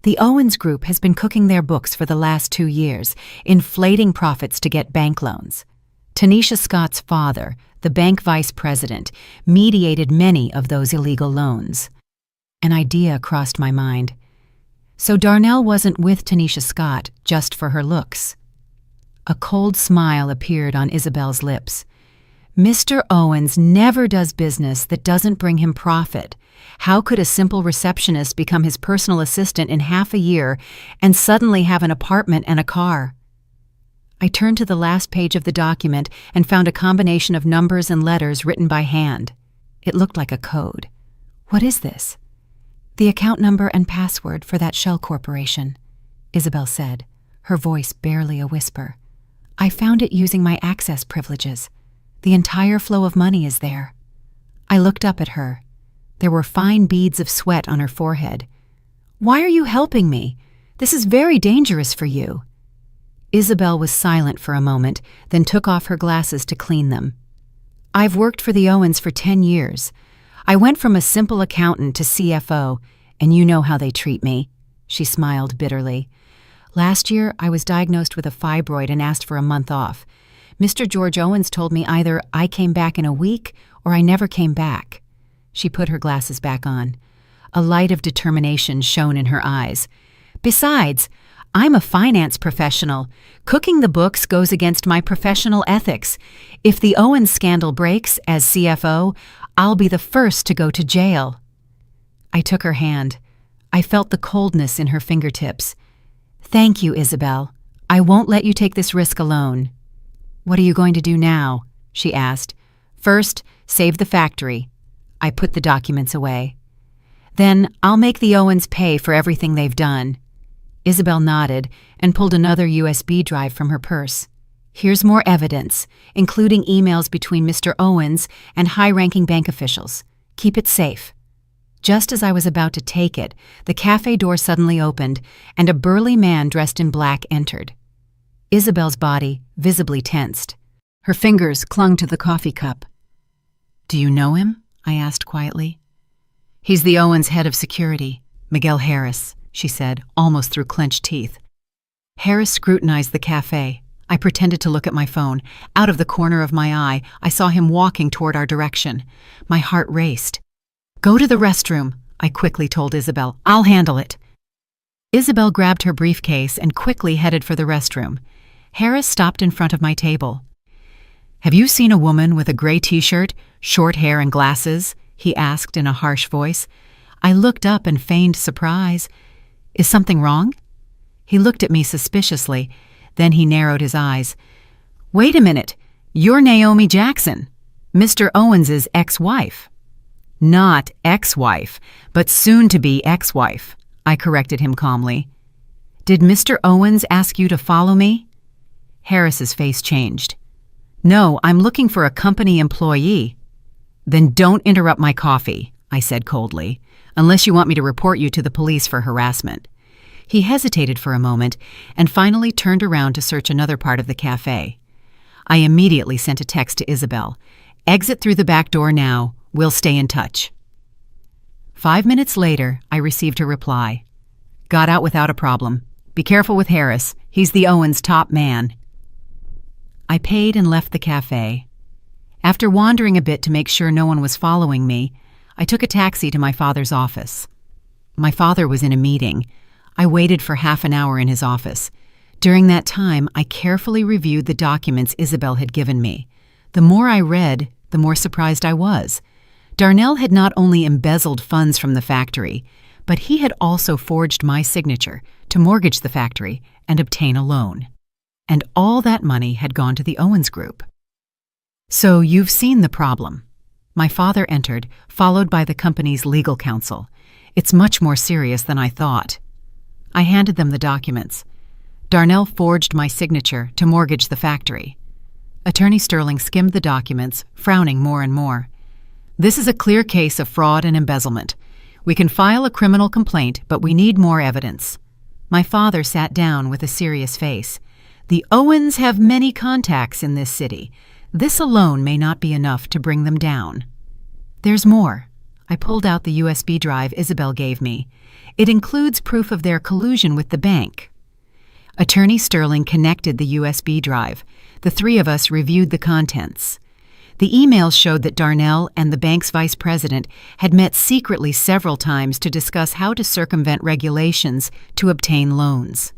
"The Owens Group has been cooking their books for the last 2 years, inflating profits to get bank loans. Tanisha Scott's father, the bank vice president, mediated many of those illegal loans." An idea crossed my mind. So Darnell wasn't with Tanisha Scott just for her looks. A cold smile appeared on Isabel's lips. "Mr. Owens never does business that doesn't bring him profit. How could a simple receptionist become his personal assistant in half a year and suddenly have an apartment and a car?" I turned to the last page of the document and found a combination of numbers and letters written by hand. It looked like a code. "What is this?" "The account number and password for that shell corporation," Isabel said, her voice barely a whisper. "I found it using my access privileges. The entire flow of money is there." I looked up at her. There were fine beads of sweat on her forehead. "Why are you helping me? This is very dangerous for you." Isabel was silent for a moment, then took off her glasses to clean them. "I've worked for the Owens for 10 years. I went from a simple accountant to CFO, and you know how they treat me." She smiled bitterly. "Last year, I was diagnosed with a fibroid and asked for a month off. Mr. George Owens told me either I came back in a week or I never came back." She put her glasses back on. A light of determination shone in her eyes. "Besides, I'm a finance professional. Cooking the books goes against my professional ethics. If the Owens scandal breaks as CFO, I'll be the first to go to jail." I took her hand. I felt the coldness in her fingertips. "Thank you, Isabel. I won't let you take this risk alone." "What are you going to do now?" she asked. "First, save the factory." I put the documents away. "Then I'll make the Owens pay for everything they've done." Isabel nodded and pulled another USB drive from her purse. "Here's more evidence, including emails between Mr. Owens and high-ranking bank officials. Keep it safe." Just as I was about to take it, the cafe door suddenly opened, and a burly man dressed in black entered. Isabel's body visibly tensed. Her fingers clung to the coffee cup. "Do you know him?" I asked quietly. "He's the Owens head of security, Miguel Harris," she said, almost through clenched teeth. Harris scrutinized the cafe. I pretended to look at my phone. Out of the corner of my eye, I saw him walking toward our direction. My heart raced. "Go to the restroom," I quickly told Isabel. "I'll handle it." Isabel grabbed her briefcase and quickly headed for the restroom. Harris stopped in front of my table. "Have you seen a woman with a gray t-shirt, short hair and glasses?" he asked in a harsh voice. I looked up and feigned surprise. "Is something wrong?" He looked at me suspiciously. Then he narrowed his eyes. "Wait a minute. You're Naomi Jackson." Mr. Owens's ex-wife. Not ex-wife, but soon-to-be ex-wife, I corrected him calmly. Did Mr. Owens ask you to follow me? Harris's face changed. No, I'm looking for a company employee. Then don't interrupt my coffee, I said coldly, unless you want me to report you to the police for harassment. He hesitated for a moment and finally turned around to search another part of the cafe. I immediately sent a text to Isabel. Exit through the back door now. We'll stay in touch. 5 minutes later, I received her reply. Got out without a problem. Be careful with Harris. He's the Owens' top man. I paid and left the cafe. After wandering a bit to make sure no one was following me, I took a taxi to my father's office. My father was in a meeting. I waited for half an hour in his office. During that time, I carefully reviewed the documents Isabel had given me. The more I read, the more surprised I was. Darnell had not only embezzled funds from the factory, but he had also forged my signature to mortgage the factory and obtain a loan. And all that money had gone to the Owens Group. So you've seen the problem. My father entered, followed by the company's legal counsel. It's much more serious than I thought. I handed them the documents. Darnell forged my signature to mortgage the factory. Attorney Sterling skimmed the documents, frowning more and more. This is a clear case of fraud and embezzlement. We can file a criminal complaint, but we need more evidence. My father sat down with a serious face. The Owens have many contacts in this city. This alone may not be enough to bring them down. There's more. I pulled out the USB drive Isabel gave me. It includes proof of their collusion with the bank. Attorney Sterling connected the USB drive. The three of us reviewed the contents. The emails showed that Darnell and the bank's vice president had met secretly several times to discuss how to circumvent regulations to obtain loans.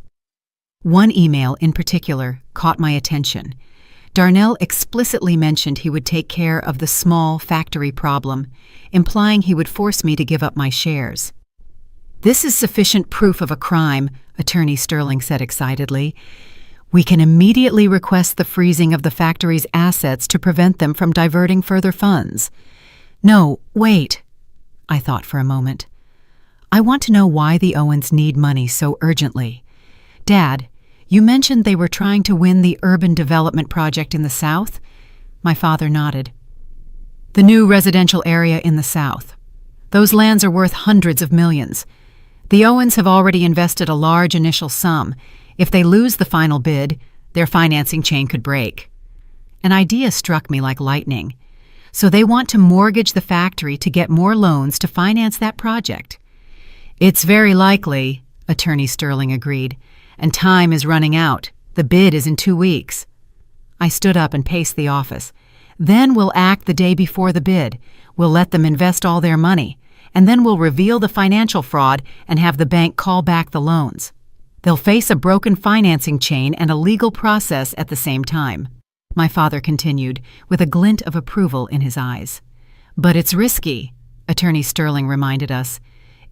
One email in particular caught my attention. Darnell explicitly mentioned he would take care of the small factory problem, implying he would force me to give up my shares. This is sufficient proof of a crime, Attorney Sterling said excitedly. We can immediately request the freezing of the factory's assets to prevent them from diverting further funds. No, wait, I thought for a moment. I want to know why the Owens need money so urgently. Dad, you mentioned they were trying to win the urban development project in the South? My father nodded. The new residential area in the South. Those lands are worth hundreds of millions. The Owens have already invested a large initial sum. If they lose the final bid, their financing chain could break. An idea struck me like lightning. So they want to mortgage the factory to get more loans to finance that project. It's very likely, Attorney Sterling agreed, and time is running out. The bid is in 2 weeks. I stood up and paced the office. Then we'll act the day before the bid. We'll let them invest all their money, and then we'll reveal the financial fraud and have the bank call back the loans. They'll face a broken financing chain and a legal process at the same time. My father continued, with a glint of approval in his eyes. But it's risky, Attorney Sterling reminded us.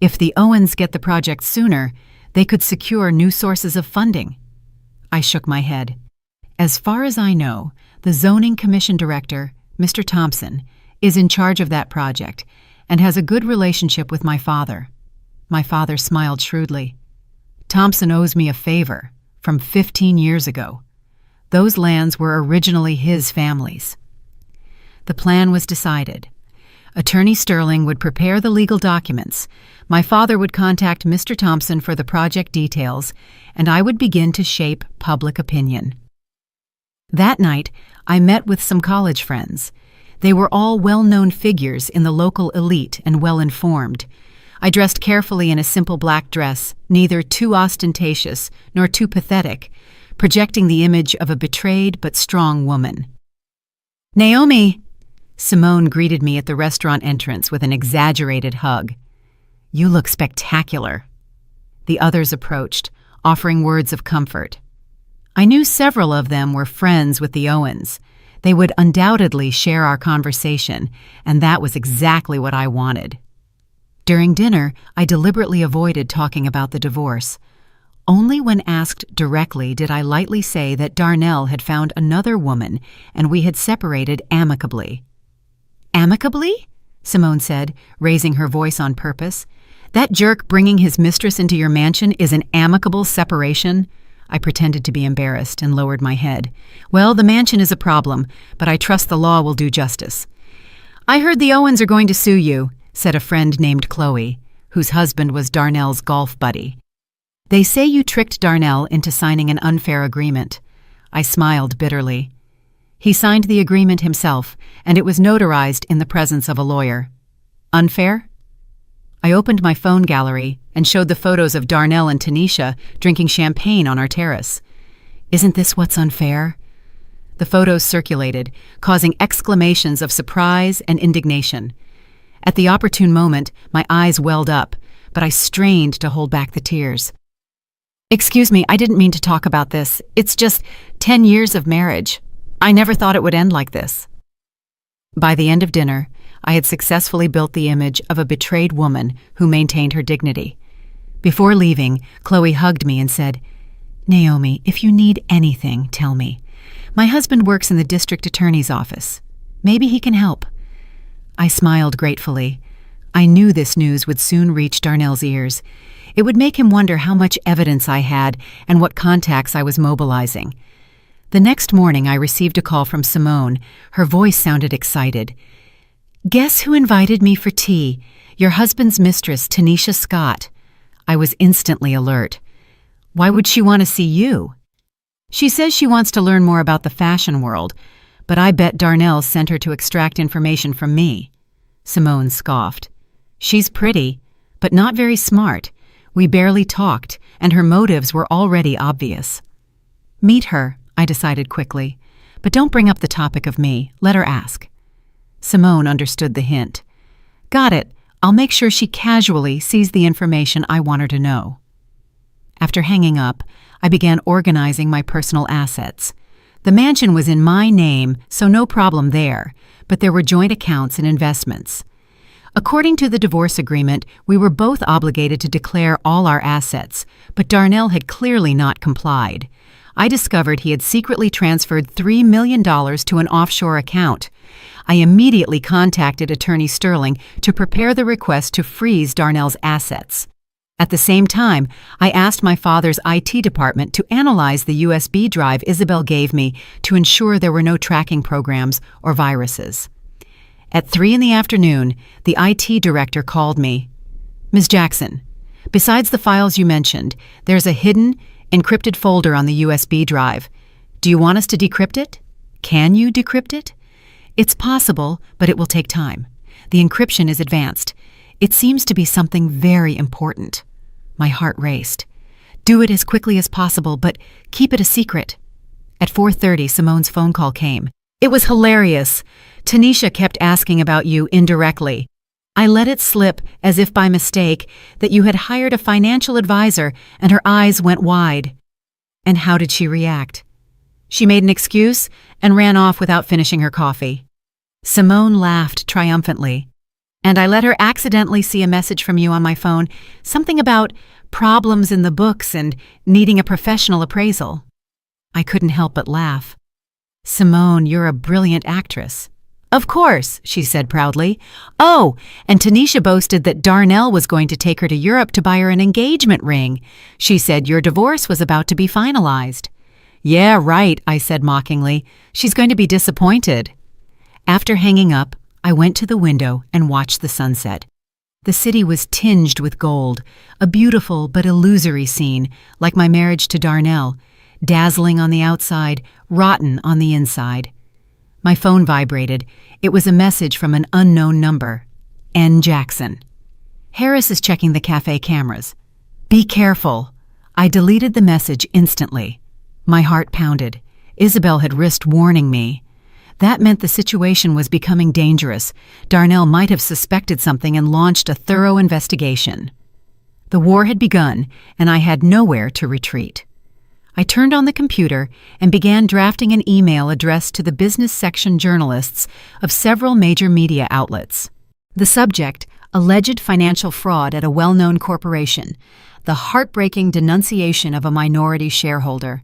If the Owens get the project sooner, they could secure new sources of funding. I shook my head. As far as I know, the Zoning Commission Director, Mr. Thompson, is in charge of that project and has a good relationship with my father. My father smiled shrewdly. Thompson owes me a favor from 15 years ago. Those lands were originally his family's. The plan was decided. Attorney Sterling would prepare the legal documents. My father would contact Mr. Thompson for the project details, and I would begin to shape public opinion. That night, I met with some college friends. They were all well-known figures in the local elite and well-informed. I dressed carefully in a simple black dress, neither too ostentatious nor too pathetic, projecting the image of a betrayed but strong woman. Naomi! Simone greeted me at the restaurant entrance with an exaggerated hug. You look spectacular. The others approached, offering words of comfort. I knew several of them were friends with the Owens. They would undoubtedly share our conversation, and that was exactly what I wanted. During dinner, I deliberately avoided talking about the divorce. Only when asked directly did I lightly say that Darnell had found another woman and we had separated amicably. Amicably? Simone said, raising her voice on purpose. That jerk bringing his mistress into your mansion is an amicable separation? I pretended to be embarrassed and lowered my head. Well, the mansion is a problem, but I trust the law will do justice. I heard the Owens are going to sue you, said a friend named Chloe, whose husband was Darnell's golf buddy. They say you tricked Darnell into signing an unfair agreement. I smiled bitterly. He signed the agreement himself, and it was notarized in the presence of a lawyer. Unfair? I opened my phone gallery and showed the photos of Darnell and Tanisha drinking champagne on our terrace. Isn't this what's unfair? The photos circulated, causing exclamations of surprise and indignation. At the opportune moment, my eyes welled up, but I strained to hold back the tears. Excuse me, I didn't mean to talk about this. It's just 10 years of marriage. I never thought it would end like this. By the end of dinner, I had successfully built the image of a betrayed woman who maintained her dignity. Before leaving, Chloe hugged me and said, Naomi, if you need anything, tell me. My husband works in the district attorney's office. Maybe he can help. I smiled gratefully. I knew this news would soon reach Darnell's ears. It would make him wonder how much evidence I had and what contacts I was mobilizing. The next morning, I received a call from Simone. Her voice sounded excited. Guess who invited me for tea? Your husband's mistress, Tanisha Scott. I was instantly alert. Why would she want to see you? She says she wants to learn more about the fashion world, but I bet Darnell sent her to extract information from me. Simone scoffed. She's pretty, but not very smart. We barely talked, and her motives were already obvious. Meet her, I decided quickly. But don't bring up the topic of me. Let her ask. Simone understood the hint. Got it. I'll make sure she casually sees the information I want her to know. After hanging up, I began organizing my personal assets. The mansion was in my name, so no problem there, but there were joint accounts and investments. According to the divorce agreement, we were both obligated to declare all our assets, but Darnell had clearly not complied. I discovered he had secretly transferred $3 million to an offshore account. I immediately contacted Attorney Sterling to prepare the request to freeze Darnell's assets. At the same time, I asked my father's IT department to analyze the USB drive Isabel gave me to ensure there were no tracking programs or viruses. At 3 p.m, the IT director called me. Ms. Jackson, besides the files you mentioned, there's a hidden, encrypted folder on the USB drive. Do you want us to decrypt it? Can you decrypt it? It's possible, but it will take time. The encryption is advanced. It seems to be something very important. My heart raced. Do it as quickly as possible, but keep it a secret. At 4:30, Simone's phone call came. It was hilarious. Tanisha kept asking about you indirectly. I let it slip, as if by mistake, that you had hired a financial advisor, and her eyes went wide. And how did she react? She made an excuse and ran off without finishing her coffee. Simone laughed triumphantly. And I let her accidentally see a message from you on my phone, something about problems in the books and needing a professional appraisal. I couldn't help but laugh. Simone, you're a brilliant actress. Of course, she said proudly. Oh, and Tanisha boasted that Darnell was going to take her to Europe to buy her an engagement ring. She said your divorce was about to be finalized. Yeah, right, I said mockingly. She's going to be disappointed. After hanging up, I went to the window and watched the sunset. The city was tinged with gold, a beautiful but illusory scene, like my marriage to Darnell, dazzling on the outside, rotten on the inside. My phone vibrated. It was a message from an unknown number. N. Jackson. Harris is checking the cafe cameras. Be careful. I deleted the message instantly. My heart pounded. Isabel had risked warning me. That meant the situation was becoming dangerous. Darnell might have suspected something and launched a thorough investigation. The war had begun, and I had nowhere to retreat. I turned on the computer and began drafting an email addressed to the business section journalists of several major media outlets. The subject, alleged financial fraud at a well-known corporation, the heartbreaking denunciation of a minority shareholder.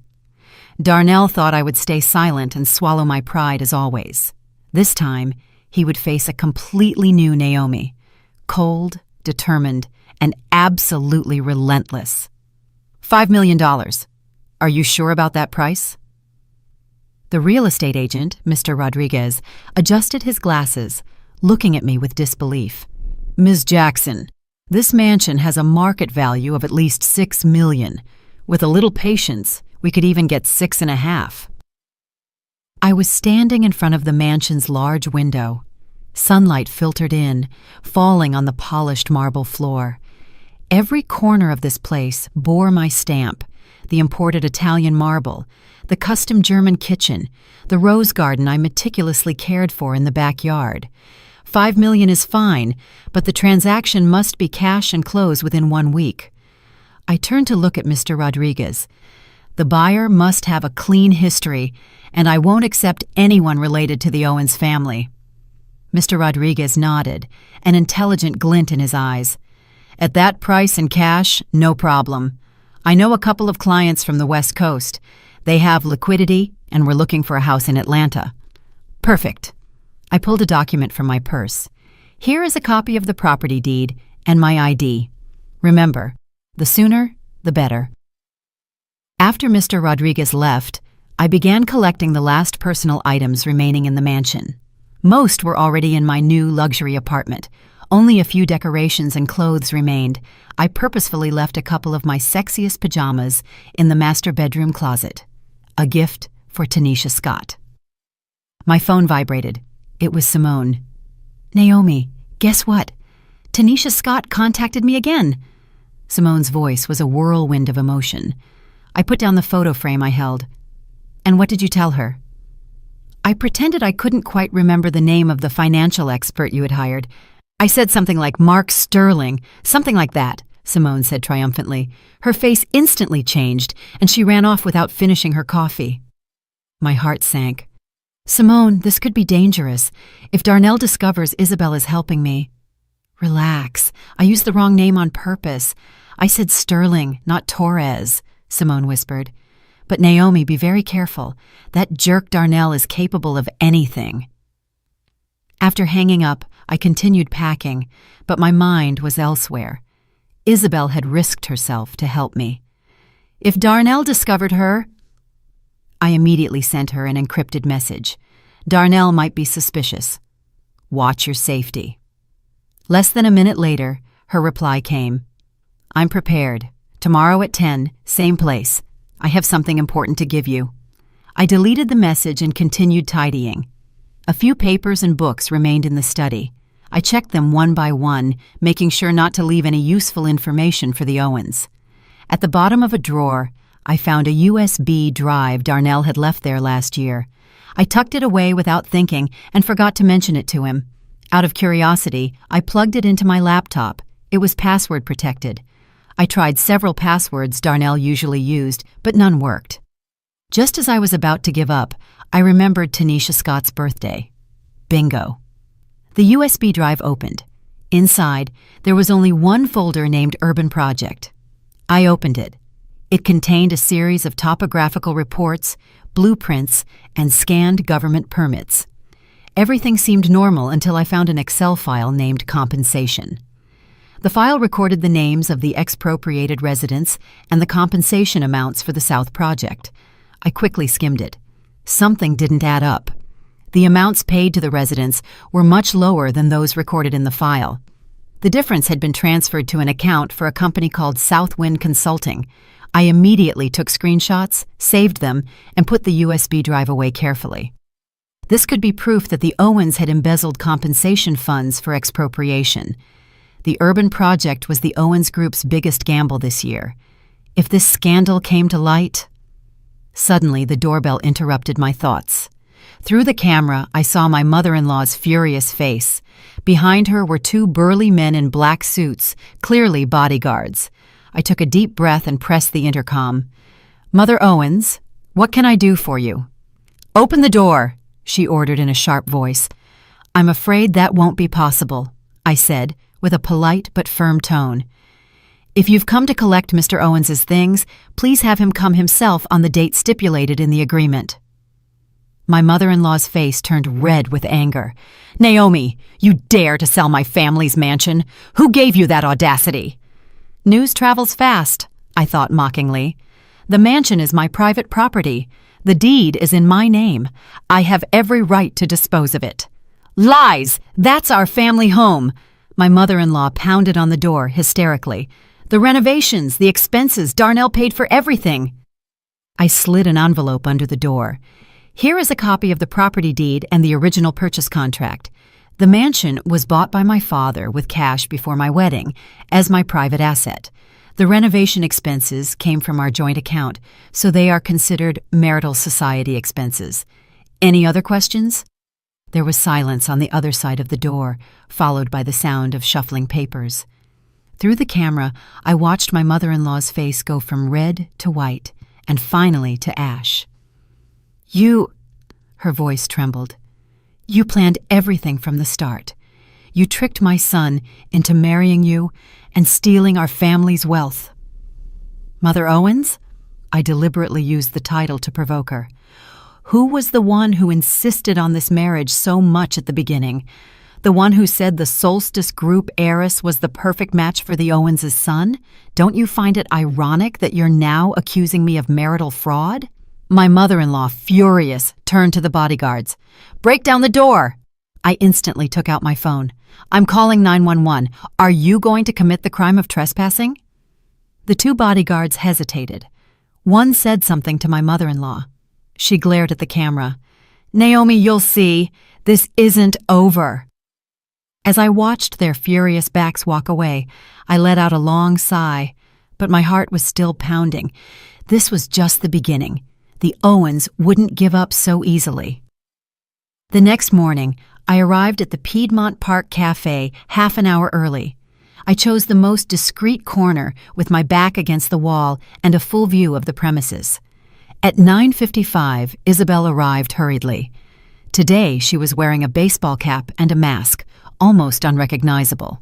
Darnell thought I would stay silent and swallow my pride as always. This time, he would face a completely new Naomi, cold, determined, and absolutely relentless. $5 million. Are you sure about that price? The real estate agent, Mr. Rodriguez, adjusted his glasses, looking at me with disbelief. Ms. Jackson, this mansion has a market value of at least $6 million. With a little patience, we could even get $6.5 million. I was standing in front of the mansion's large window. Sunlight filtered in, falling on the polished marble floor. Every corner of this place bore my stamp: the imported Italian marble, the custom German kitchen, the rose garden I meticulously cared for in the backyard. $5 million is fine, but the transaction must be cash and close within 1 week. I turned to look at Mr. Rodriguez. The buyer must have a clean history, and I won't accept anyone related to the Owens family. Mr. Rodriguez nodded, an intelligent glint in his eyes. At that price and cash, no problem. I know a couple of clients from the West Coast. They have liquidity, and we're looking for a house in Atlanta. Perfect. I pulled a document from my purse. Here is a copy of the property deed and my ID. Remember, the sooner, the better. After Mr. Rodriguez left, I began collecting the last personal items remaining in the mansion. Most were already in my new luxury apartment. Only a few decorations and clothes remained. I purposefully left a couple of my sexiest pajamas in the master bedroom closet. A gift for Tanisha Scott. My phone vibrated. It was Simone. Naomi, guess what? Tanisha Scott contacted me again. Simone's voice was a whirlwind of emotion. I put down the photo frame I held. And what did you tell her? I pretended I couldn't quite remember the name of the financial expert you had hired. I said something like Mark Sterling, something like that, Simone said triumphantly. Her face instantly changed, and she ran off without finishing her coffee. My heart sank. Simone, this could be dangerous. If Darnell discovers Isabel is helping me. Relax. I used the wrong name on purpose. I said Sterling, not Torres, Simone whispered. But Naomi, be very careful. That jerk Darnell is capable of anything. After hanging up, I continued packing, but my mind was elsewhere. Isabel had risked herself to help me. If Darnell discovered her... I immediately sent her an encrypted message. Darnell might be suspicious. Watch your safety. Less than a minute later, her reply came. I'm prepared. Tomorrow at 10, same place. I have something important to give you. I deleted the message and continued tidying. A few papers and books remained in the study. I checked them one by one, making sure not to leave any useful information for the Owens. At the bottom of a drawer, I found a USB drive Darnell had left there last year. I tucked it away without thinking and forgot to mention it to him. Out of curiosity, I plugged it into my laptop. It was password protected. I tried several passwords Darnell usually used, but none worked. Just as I was about to give up, I remembered Tanisha Scott's birthday. Bingo. The USB drive opened. Inside, there was only one folder named Urban Project. I opened it. It contained a series of topographical reports, blueprints, and scanned government permits. Everything seemed normal until I found an Excel file named Compensation. The file recorded the names of the expropriated residents and the compensation amounts for the South Project. I quickly skimmed it. Something didn't add up. The amounts paid to the residents were much lower than those recorded in the file. The difference had been transferred to an account for a company called Southwind Consulting. I immediately took screenshots, saved them, and put the USB drive away carefully. This could be proof that the Owens had embezzled compensation funds for expropriation. The Urban Project was the Owens Group's biggest gamble this year. If this scandal came to light... Suddenly, the doorbell interrupted my thoughts. Through the camera, I saw my mother-in-law's furious face. Behind her were two burly men in black suits, clearly bodyguards. I took a deep breath and pressed the intercom. Mother Owens, what can I do for you? Open the door, she ordered in a sharp voice. I'm afraid that won't be possible, I said, with a polite but firm tone. If you've come to collect Mr. Owens's things, please have him come himself on the date stipulated in the agreement. My mother-in-law's face turned red with anger. "Naomi, you dare to sell my family's mansion? Who gave you that audacity?" "News travels fast," I thought mockingly. "The mansion is my private property. The deed is in my name. I have every right to dispose of it." "Lies! That's our family home!" My mother-in-law pounded on the door hysterically. "The renovations, the expenses, Darnell paid for everything." I slid an envelope under the door. "Here is a copy of the property deed and the original purchase contract. The mansion was bought by my father with cash before my wedding as my private asset. The renovation expenses came from our joint account, so they are considered marital society expenses. Any other questions?" There was silence on the other side of the door, followed by the sound of shuffling papers. Through the camera, I watched my mother-in-law's face go from red to white, and finally to ash. Her voice trembled. "You planned everything from the start. You tricked my son into marrying you and stealing our family's wealth." "Mother Owens?" I deliberately used the title to provoke her. "Who was the one who insisted on this marriage so much at the beginning? The one who said the Solstice Group heiress was the perfect match for the Owens' son? Don't you find it ironic that you're now accusing me of marital fraud?" My mother-in-law, furious, turned to the bodyguards. "Break down the door!" I instantly took out my phone. "I'm calling 911. Are you going to commit the crime of trespassing?" The two bodyguards hesitated. One said something to my mother-in-law. She glared at the camera. "Naomi, you'll see. This isn't over." As I watched their furious backs walk away, I let out a long sigh, but my heart was still pounding. This was just the beginning. The Owens wouldn't give up so easily. The next morning, I arrived at the Piedmont Park Cafe half an hour early. I chose the most discreet corner with my back against the wall and a full view of the premises. At 9:55, Isabel arrived hurriedly. Today, she was wearing a baseball cap and a mask, almost unrecognizable.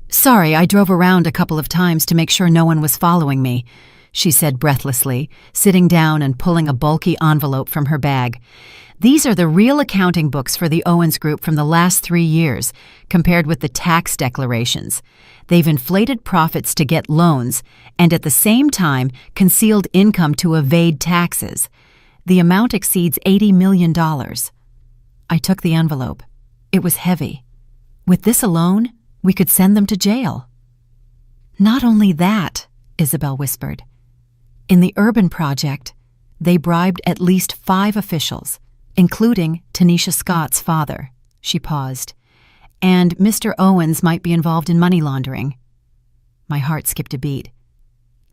"Sorry, I drove around a couple of times to make sure no one was following me," she said breathlessly, sitting down and pulling a bulky envelope from her bag. "These are the real accounting books for the Owens Group from the last 3 years, compared with the tax declarations. They've inflated profits to get loans, and at the same time concealed income to evade taxes. The amount exceeds $80 million. I took the envelope. It was heavy. With this alone, we could send them to jail. "Not only that," Isabel whispered. "In the Urban Project, they bribed at least 5 officials, including Tanisha Scott's father." She paused. "And Mr. Owens might be involved in money laundering." My heart skipped a beat.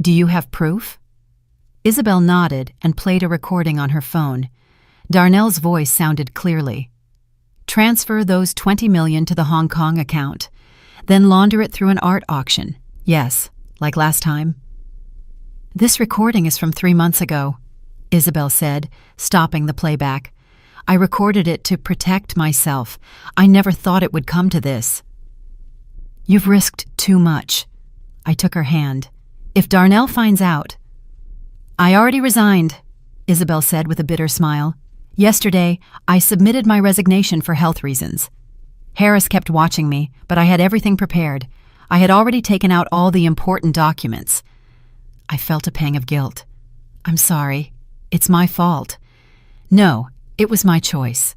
"Do you have proof?" Isabel nodded and played a recording on her phone. Darnell's voice sounded clearly. "Transfer those $20 million to the Hong Kong account. Then launder it through an art auction. Yes, like last time." "This recording is from 3 months ago," Isabel said, stopping the playback. "I recorded it to protect myself. I never thought it would come to this." "You've risked too much." I took her hand. "If Darnell finds out—" "I already resigned," Isabel said with a bitter smile. "Yesterday, I submitted my resignation for health reasons. Harris kept watching me, but I had everything prepared. I had already taken out all the important documents." I felt a pang of guilt. "I'm sorry. It's my fault." "No, it was my choice."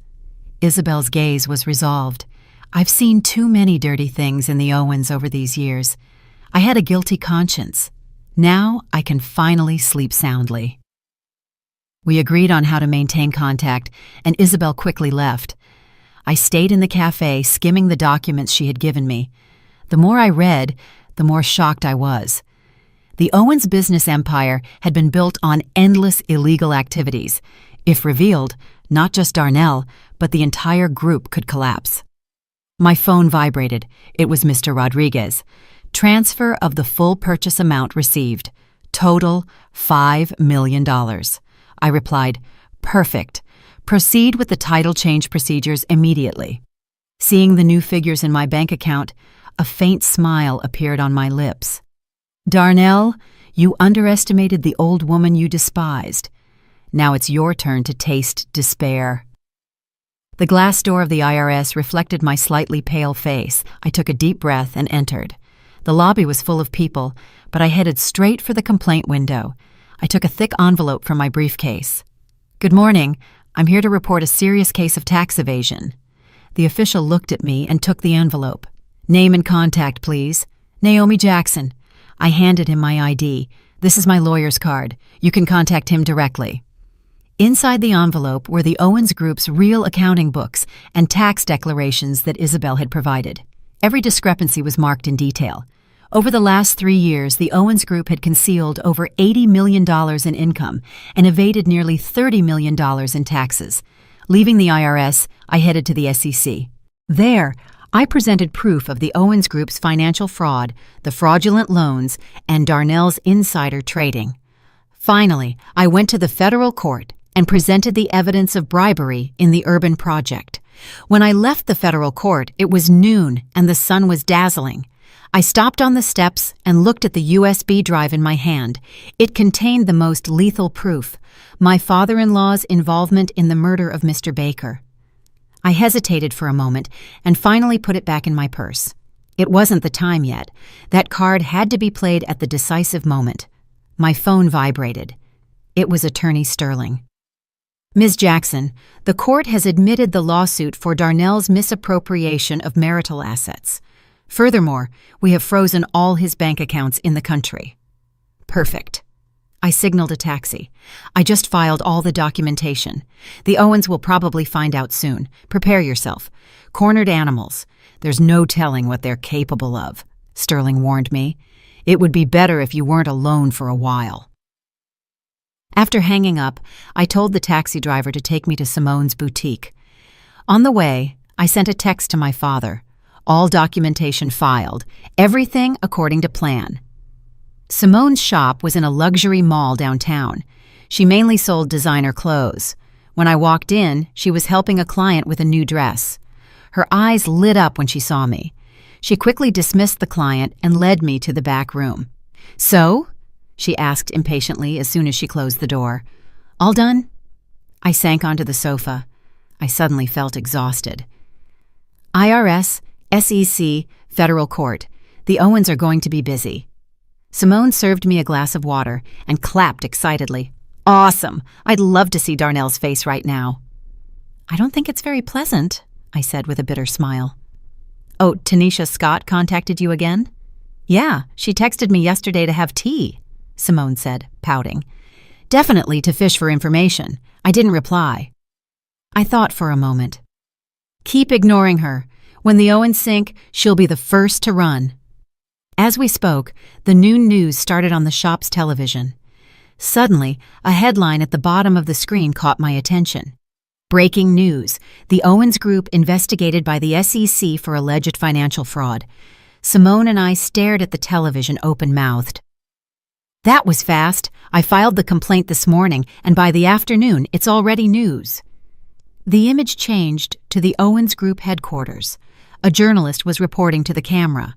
Isabel's gaze was resolved. "I've seen too many dirty things in the Owens over these years. I had a guilty conscience. Now I can finally sleep soundly." We agreed on how to maintain contact, and Isabel quickly left. I stayed in the cafe, skimming the documents she had given me. The more I read, the more shocked I was. The Owens business empire had been built on endless illegal activities. If revealed, not just Darnell, but the entire group could collapse. My phone vibrated. It was Mr. Rodriguez. "Transfer of the full purchase amount received. Total $5 million. I replied, "Perfect. Proceed with the title change procedures immediately." Seeing the new figures in my bank account, a faint smile appeared on my lips. "Darnell, you underestimated the old woman you despised. Now it's your turn to taste despair." The glass door of the IRS reflected my slightly pale face. I took a deep breath and entered. The lobby was full of people, but I headed straight for the complaint window. I took a thick envelope from my briefcase. "Good morning. I'm here to report a serious case of tax evasion." The official looked at me and took the envelope. "Name and contact, please." "Naomi Jackson." I handed him my ID. "This is my lawyer's card. You can contact him directly." Inside the envelope were the Owens Group's real accounting books and tax declarations that Isabel had provided. Every discrepancy was marked in detail. Over the last 3 years, the Owens Group had concealed over $80 million in income and evaded nearly $30 million in taxes. Leaving the IRS, I headed to the SEC. There, I presented proof of the Owens Group's financial fraud, the fraudulent loans, and Darnell's insider trading. Finally, I went to the federal court and presented the evidence of bribery in the Urban Project. When I left the federal court, it was noon and the sun was dazzling. I stopped on the steps and looked at the USB drive in my hand. It contained the most lethal proof: my father-in-law's involvement in the murder of Mr. Baker. I hesitated for a moment and finally put it back in my purse. It wasn't the time yet. That card had to be played at the decisive moment. My phone vibrated. It was Attorney Sterling. "Ms. Jackson, the court has admitted the lawsuit for Darnell's misappropriation of marital assets. Furthermore, we have frozen all his bank accounts in the country." "Perfect." I signaled a taxi. "I just filed all the documentation. The Owens will probably find out soon. Prepare yourself. Cornered animals. There's no telling what they're capable of," Sterling warned me. "It would be better if you weren't alone for a while." After hanging up, I told the taxi driver to take me to Simone's boutique. On the way, I sent a text to my father. All documentation filed, everything according to plan. Simone's shop was in a luxury mall downtown. She mainly sold designer clothes. When I walked in, she was helping a client with a new dress. Her eyes lit up when she saw me. She quickly dismissed the client and led me to the back room. "So?" she asked impatiently as soon as she closed the door. "All done?" I sank onto the sofa. I suddenly felt exhausted. "IRS, SEC, Federal Court. The Owens are going to be busy." Simone served me a glass of water and clapped excitedly. "Awesome! I'd love to see Darnell's face right now." "I don't think it's very pleasant," I said with a bitter smile. "Oh, Tanisha Scott contacted you again?" "Yeah, she texted me yesterday to have tea," Simone said, pouting. "Definitely to fish for information. I didn't reply." I thought for a moment. "Keep ignoring her. When the Owens sink, she'll be the first to run." As we spoke, the noon news started on the shop's television. Suddenly, a headline at the bottom of the screen caught my attention. "Breaking news. The Owens Group investigated by the SEC for alleged financial fraud." Simone and I stared at the television open-mouthed. "That was fast. I filed the complaint this morning, and by the afternoon, it's already news." The image changed to the Owens Group headquarters. A journalist was reporting to the camera.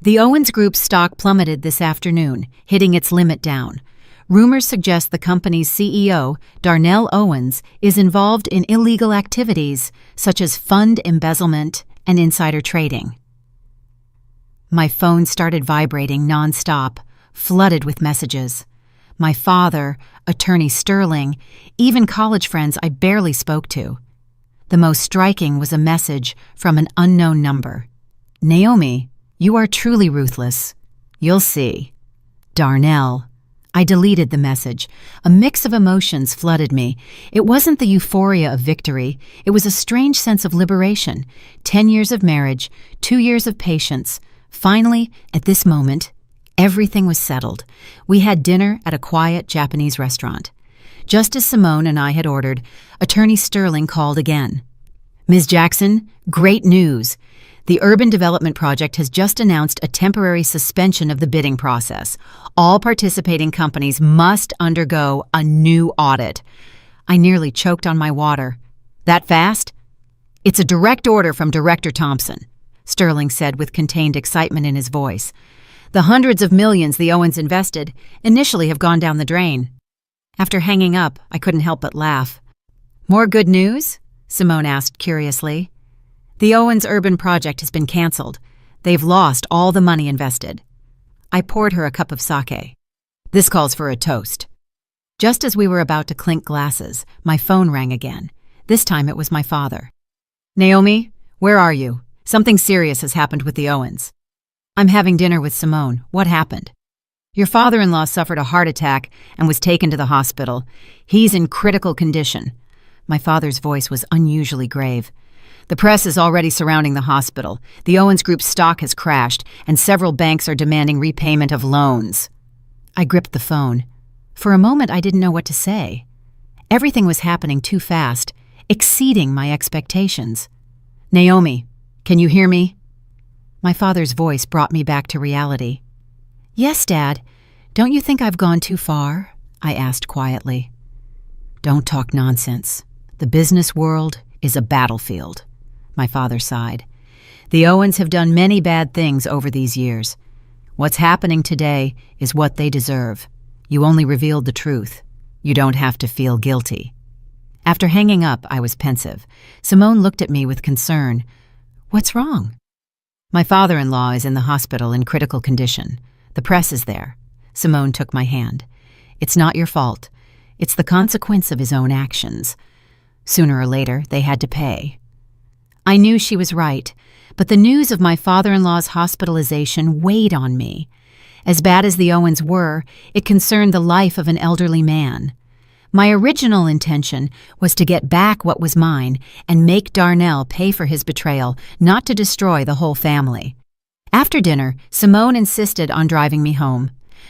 "The Owens Group stock plummeted this afternoon, hitting its limit down. Rumors suggest the company's CEO, Darnell Owens, is involved in illegal activities such as fund embezzlement and insider trading." My phone started vibrating nonstop, flooded with messages. My father, Attorney Sterling, even college friends I barely spoke to. The most striking was a message from an unknown number. "Naomi, you are truly ruthless. You'll see. Darnell." I deleted the message. A mix of emotions flooded me. It wasn't the euphoria of victory. It was a strange sense of liberation. 10 years of marriage, 2 years of patience. Finally, at this moment, everything was settled. We had dinner at a quiet Japanese restaurant. Just as Simone and I had ordered, Attorney Sterling called again. "Ms. Jackson, great news. The Urban Development Project has just announced a temporary suspension of the bidding process. All participating companies must undergo a new audit." I nearly choked on my water. "That fast?" "It's a direct order from Director Thompson," Sterling said with contained excitement in his voice. "The hundreds of millions the Owens invested initially have gone down the drain." After hanging up, I couldn't help but laugh. "More good news?" Simone asked curiously. The Owens Urban Project has been canceled. They've lost all the money invested. I poured her a cup of sake. This calls for a toast. Just as we were about to clink glasses, my phone rang again. This time it was my father. Naomi, where are you? Something serious has happened with the Owens. I'm having dinner with Simone. What happened? Your father-in-law suffered a heart attack and was taken to the hospital. He's in critical condition. My father's voice was unusually grave. The press is already surrounding the hospital. The Owens Group's stock has crashed, and several banks are demanding repayment of loans. I gripped the phone. For a moment, I didn't know what to say. Everything was happening too fast, exceeding my expectations. Naomi, can you hear me? My father's voice brought me back to reality. Yes, Dad. Don't you think I've gone too far? I asked quietly. Don't talk nonsense. The business world is a battlefield. My father sighed. The Owens have done many bad things over these years. What's happening today is what they deserve. You only revealed the truth. You don't have to feel guilty. After hanging up, I was pensive. Simone looked at me with concern. What's wrong? My father-in-law is in the hospital in critical condition. The press is there. Simone took my hand. It's not your fault. It's the consequence of his own actions. Sooner or later, they had to pay. I knew she was right, but the news of my father-in-law's hospitalization weighed on me. As bad as the Owens were, it concerned the life of an elderly man. My original intention was to get back what was mine and make Darnell pay for his betrayal, not to destroy the whole family. After dinner, Simone insisted on driving me home.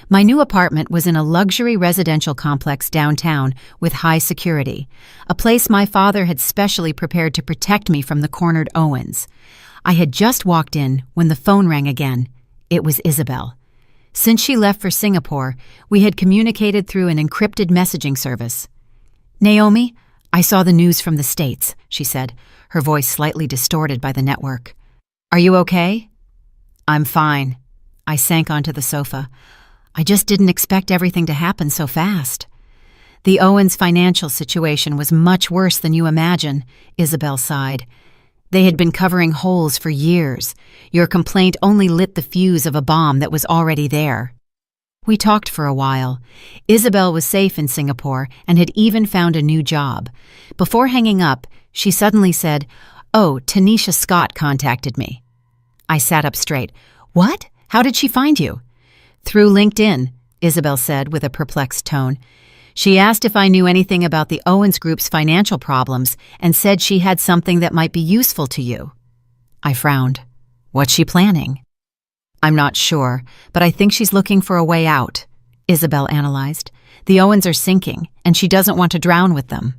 My new apartment was in a luxury residential complex downtown with high security, a place my father had specially prepared to protect me from the cornered Owens. I had just walked in when the phone rang again. It was Isabel. Since she left for Singapore, we had communicated through an encrypted messaging service. Naomi, I saw the news from the States, she said, her voice slightly distorted by the network. Are you okay? I'm fine. I sank onto the sofa. I just didn't expect everything to happen so fast. The Owens' financial situation was much worse than you imagine, Isabel sighed. They had been covering holes for years. Your complaint only lit the fuse of a bomb that was already there. We talked for a while. Isabel was safe in Singapore and had even found a new job. Before hanging up, she suddenly said, "Oh, Tanisha Scott contacted me." I sat up straight. What? How did she find you? Through LinkedIn, Isabel said with a perplexed tone. She asked if I knew anything about the Owens Group's financial problems and said she had something that might be useful to you. I frowned. What's she planning? I'm not sure, but I think she's looking for a way out, Isabel analyzed. The Owens are sinking, and she doesn't want to drown with them.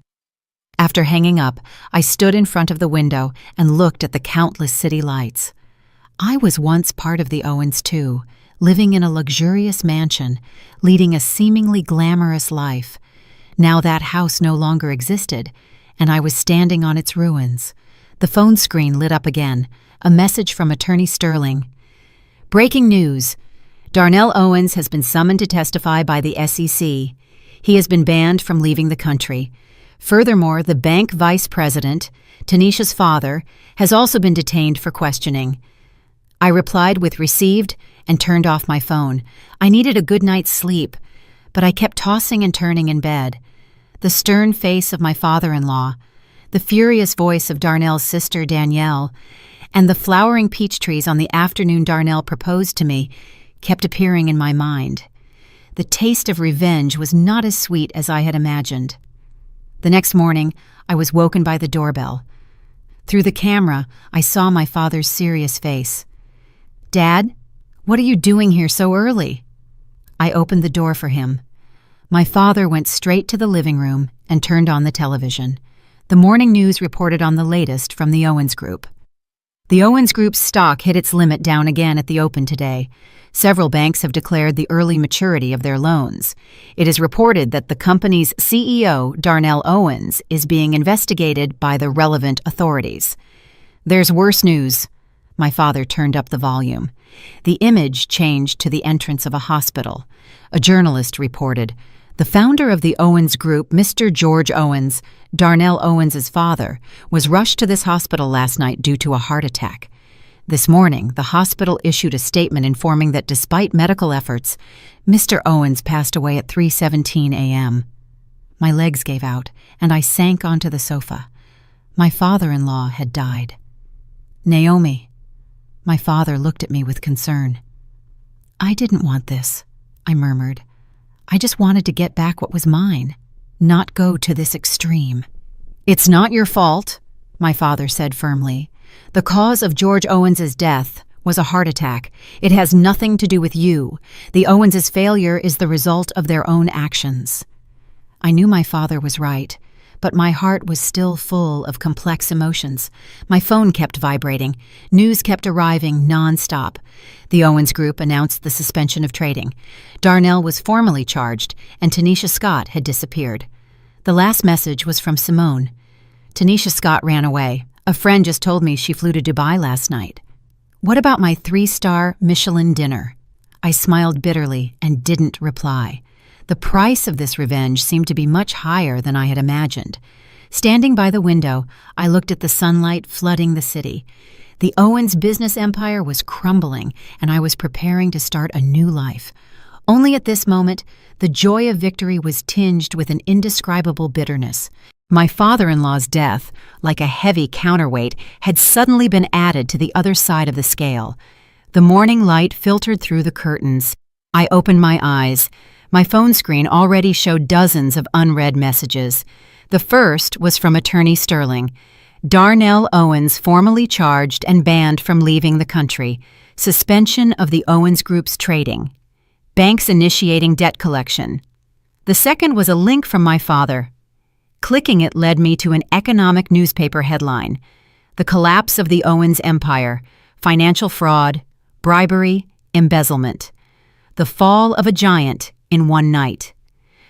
After hanging up, I stood in front of the window and looked at the countless city lights. I was once part of the Owens too, living in a luxurious mansion, leading a seemingly glamorous life. Now that house no longer existed, and I was standing on its ruins. The phone screen lit up again, a message from Attorney Sterling. Breaking news. Darnell Owens has been summoned to testify by the SEC. He has been banned from leaving the country. Furthermore, the bank vice president, Tanisha's father, has also been detained for questioning. I replied with received and turned off my phone. I needed a good night's sleep, but I kept tossing and turning in bed. The stern face of my father-in-law, the furious voice of Darnell's sister Danielle, and the flowering peach trees on the afternoon Darnell proposed to me kept appearing in my mind. The taste of revenge was not as sweet as I had imagined. The next morning, I was woken by the doorbell. Through the camera, I saw my father's serious face. Dad, what are you doing here so early? I opened the door for him. My father went straight to the living room and turned on the television. The morning news reported on the latest from the Owens Group. The Owens Group's stock hit its limit down again at the open today. Several banks have declared the early maturity of their loans. It is reported that the company's CEO, Darnell Owens, is being investigated by the relevant authorities. There's worse news. My father turned up the volume. The image changed to the entrance of a hospital. A journalist reported, The founder of the Owens Group, Mr. George Owens, Darnell Owens' father, was rushed to this hospital last night due to a heart attack. This morning, the hospital issued a statement informing that despite medical efforts, Mr. Owens passed away at 3:17 a.m. My legs gave out, and I sank onto the sofa. My father-in-law had died. Naomi. My father looked at me with concern. I didn't want this, I murmured. I just wanted to get back what was mine, not go to this extreme. It's not your fault, my father said firmly. The cause of George Owens' death was a heart attack. It has nothing to do with you. The Owens' failure is the result of their own actions. I knew my father was right, but my heart was still full of complex emotions. My phone kept vibrating. News kept arriving nonstop. The Owens Group announced the suspension of trading. Darnell was formally charged, and Tanisha Scott had disappeared. The last message was from Simone. Tanisha Scott ran away. A friend just told me she flew to Dubai last night. What about my 3-star Michelin dinner? I smiled bitterly and didn't reply. The price of this revenge seemed to be much higher than I had imagined. Standing by the window, I looked at the sunlight flooding the city. The Owens business empire was crumbling, and I was preparing to start a new life. Only at this moment, the joy of victory was tinged with an indescribable bitterness. My father-in-law's death, like a heavy counterweight, had suddenly been added to the other side of the scale. The morning light filtered through the curtains. I opened my eyes. My phone screen already showed dozens of unread messages. The first was from Attorney Sterling. Darnell Owens formally charged and banned from leaving the country. Suspension of the Owens Group's trading. Banks initiating debt collection. The second was a link from my father. Clicking it led me to an economic newspaper headline. The collapse of the Owens empire. Financial fraud, bribery, embezzlement. The fall of a giant in one night.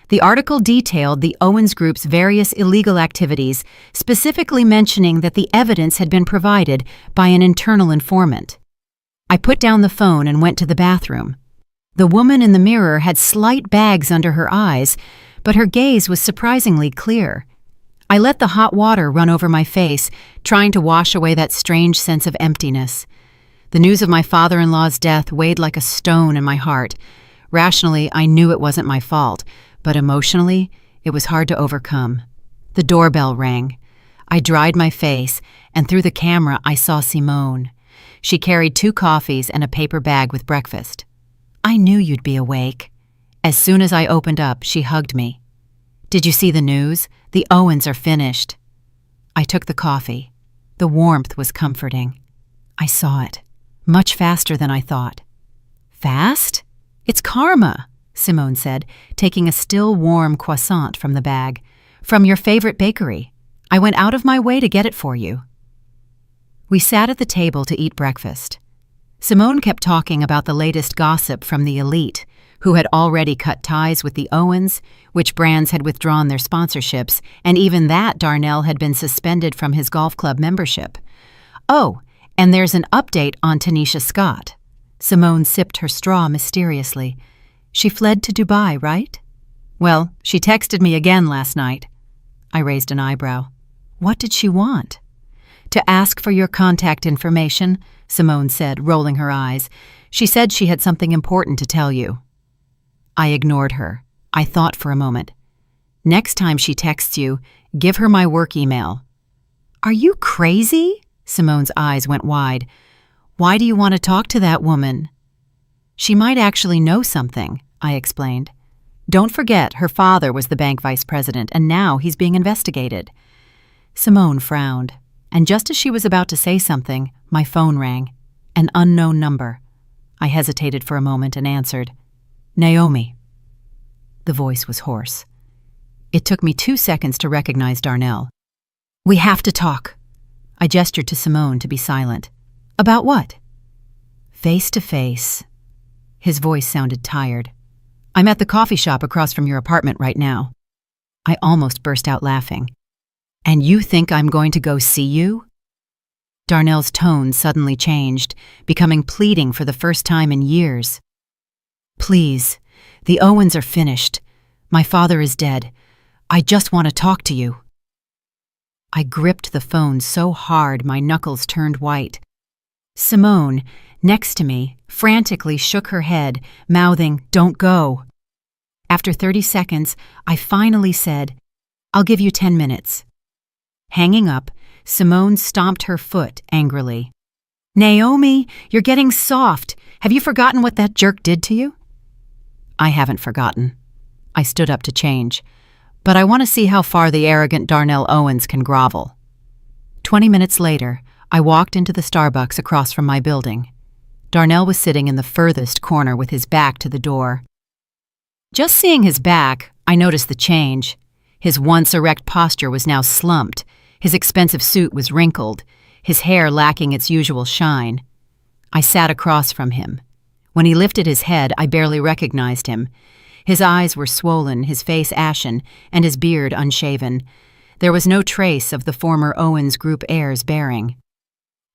The article detailed the Owens Group's various illegal activities, specifically mentioning that the evidence had been provided by an internal informant. I put down the phone and went to the bathroom. The woman in the mirror had slight bags under her eyes, but her gaze was surprisingly clear. I let the hot water run over my face, trying to wash away that strange sense of emptiness. The news of my father-in-law's death weighed like a stone in my heart. Rationally, I knew it wasn't my fault, but emotionally, it was hard to overcome. The doorbell rang. I dried my face, and through the camera I saw Simone. She carried 2 coffees and a paper bag with breakfast. I knew you'd be awake. As soon as I opened up, she hugged me. Did you see the news? The Owens are finished. I took the coffee. The warmth was comforting. I saw it. Much faster than I thought. Fast? It's karma, Simone said, taking a still warm croissant from the bag. From your favorite bakery. I went out of my way to get it for you. We sat at the table to eat breakfast. Simone kept talking about the latest gossip from the elite, who had already cut ties with the Owens, which brands had withdrawn their sponsorships, and even that Darnell had been suspended from his golf club membership. Oh, and there's an update on Tanisha Scott. Simone sipped her straw mysteriously. She fled to Dubai, right? Well, she texted me again last night. I raised an eyebrow. What did she want? To ask for your contact information, Simone said, rolling her eyes. She said she had something important to tell you. I ignored her. I thought for a moment. Next time she texts you, give her my work email. Are you crazy? Simone's eyes went wide. Why do you want to talk to that woman? She might actually know something, I explained. Don't forget, her father was the bank vice president, and now he's being investigated. Simone frowned, and just as she was about to say something, my phone rang. An unknown number. I hesitated for a moment and answered, Naomi. The voice was hoarse. It took me 2 seconds to recognize Darnell. We have to talk. I gestured to Simone to be silent. About what? Face to face. His voice sounded tired. I'm at the coffee shop across from your apartment right now. I almost burst out laughing. And you think I'm going to go see you? Darnell's tone suddenly changed, becoming pleading for the first time in years. Please, the Owens are finished. My father is dead. I just want to talk to you." I gripped the phone so hard my knuckles turned white. Simone, next to me, frantically shook her head, mouthing, "Don't go." After 30 seconds, I finally said, "I'll give you 10 minutes." Hanging up, Simone stomped her foot angrily. "Naomi, you're getting soft. Have you forgotten what that jerk did to you?" "I haven't forgotten." I stood up to change. "But I want to see how far the arrogant Darnell Owens can grovel." 20 minutes later, I walked into the Starbucks across from my building. Darnell was sitting in the furthest corner with his back to the door. Just seeing his back, I noticed the change. His once erect posture was now slumped. His expensive suit was wrinkled, his hair lacking its usual shine. I sat across from him. When he lifted his head, I barely recognized him. His eyes were swollen, his face ashen, and his beard unshaven. There was no trace of the former Owens Group heir's bearing.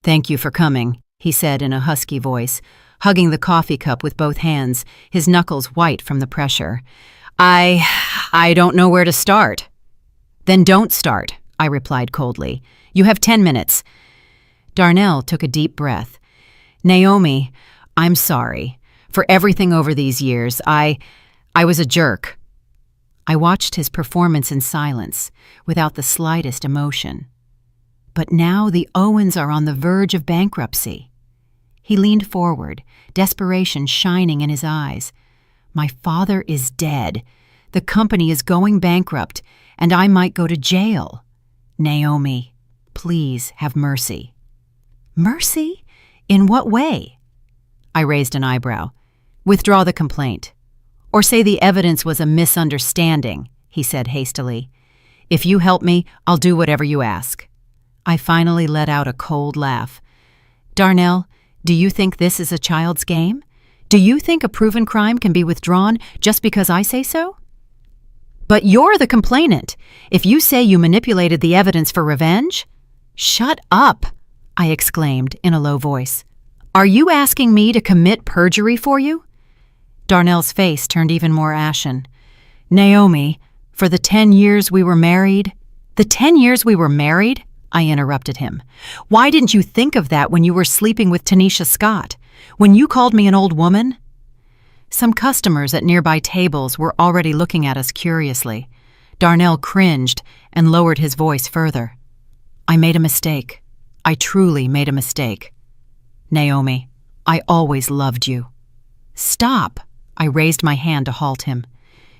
"Thank you for coming," he said in a husky voice, hugging the coffee cup with both hands, his knuckles white from the pressure. I don't know where to start." "Then don't start," I replied coldly. "You have 10 minutes. Darnell took a deep breath. "Naomi, I'm sorry. For everything over these years, I was a jerk." I watched his performance in silence, without the slightest emotion. But now the Owens are on the verge of bankruptcy. He leaned forward, desperation shining in his eyes. "My father is dead. The company is going bankrupt, and I might go to jail. Naomi, please have mercy." "Mercy? In what way?" I raised an eyebrow. "Withdraw the complaint. Or say the evidence was a misunderstanding," he said hastily. "If you help me, I'll do whatever you ask." I finally let out a cold laugh. "Darnell, do you think this is a child's game? Do you think a proven crime can be withdrawn just because I say so?" "But you're the complainant. If you say you manipulated the evidence for revenge—" "Shut up!" I exclaimed in a low voice. "Are you asking me to commit perjury for you?" Darnell's face turned even more ashen. "Naomi, for the 10 years we were married—" "The 10 years we were married?" I interrupted him. "Why didn't you think of that when you were sleeping with Tanisha Scott? When you called me an old woman?" Some customers at nearby tables were already looking at us curiously. Darnell cringed and lowered his voice further. "I made a mistake. I truly made a mistake. Naomi, I always loved you." "Stop!" I raised my hand to halt him.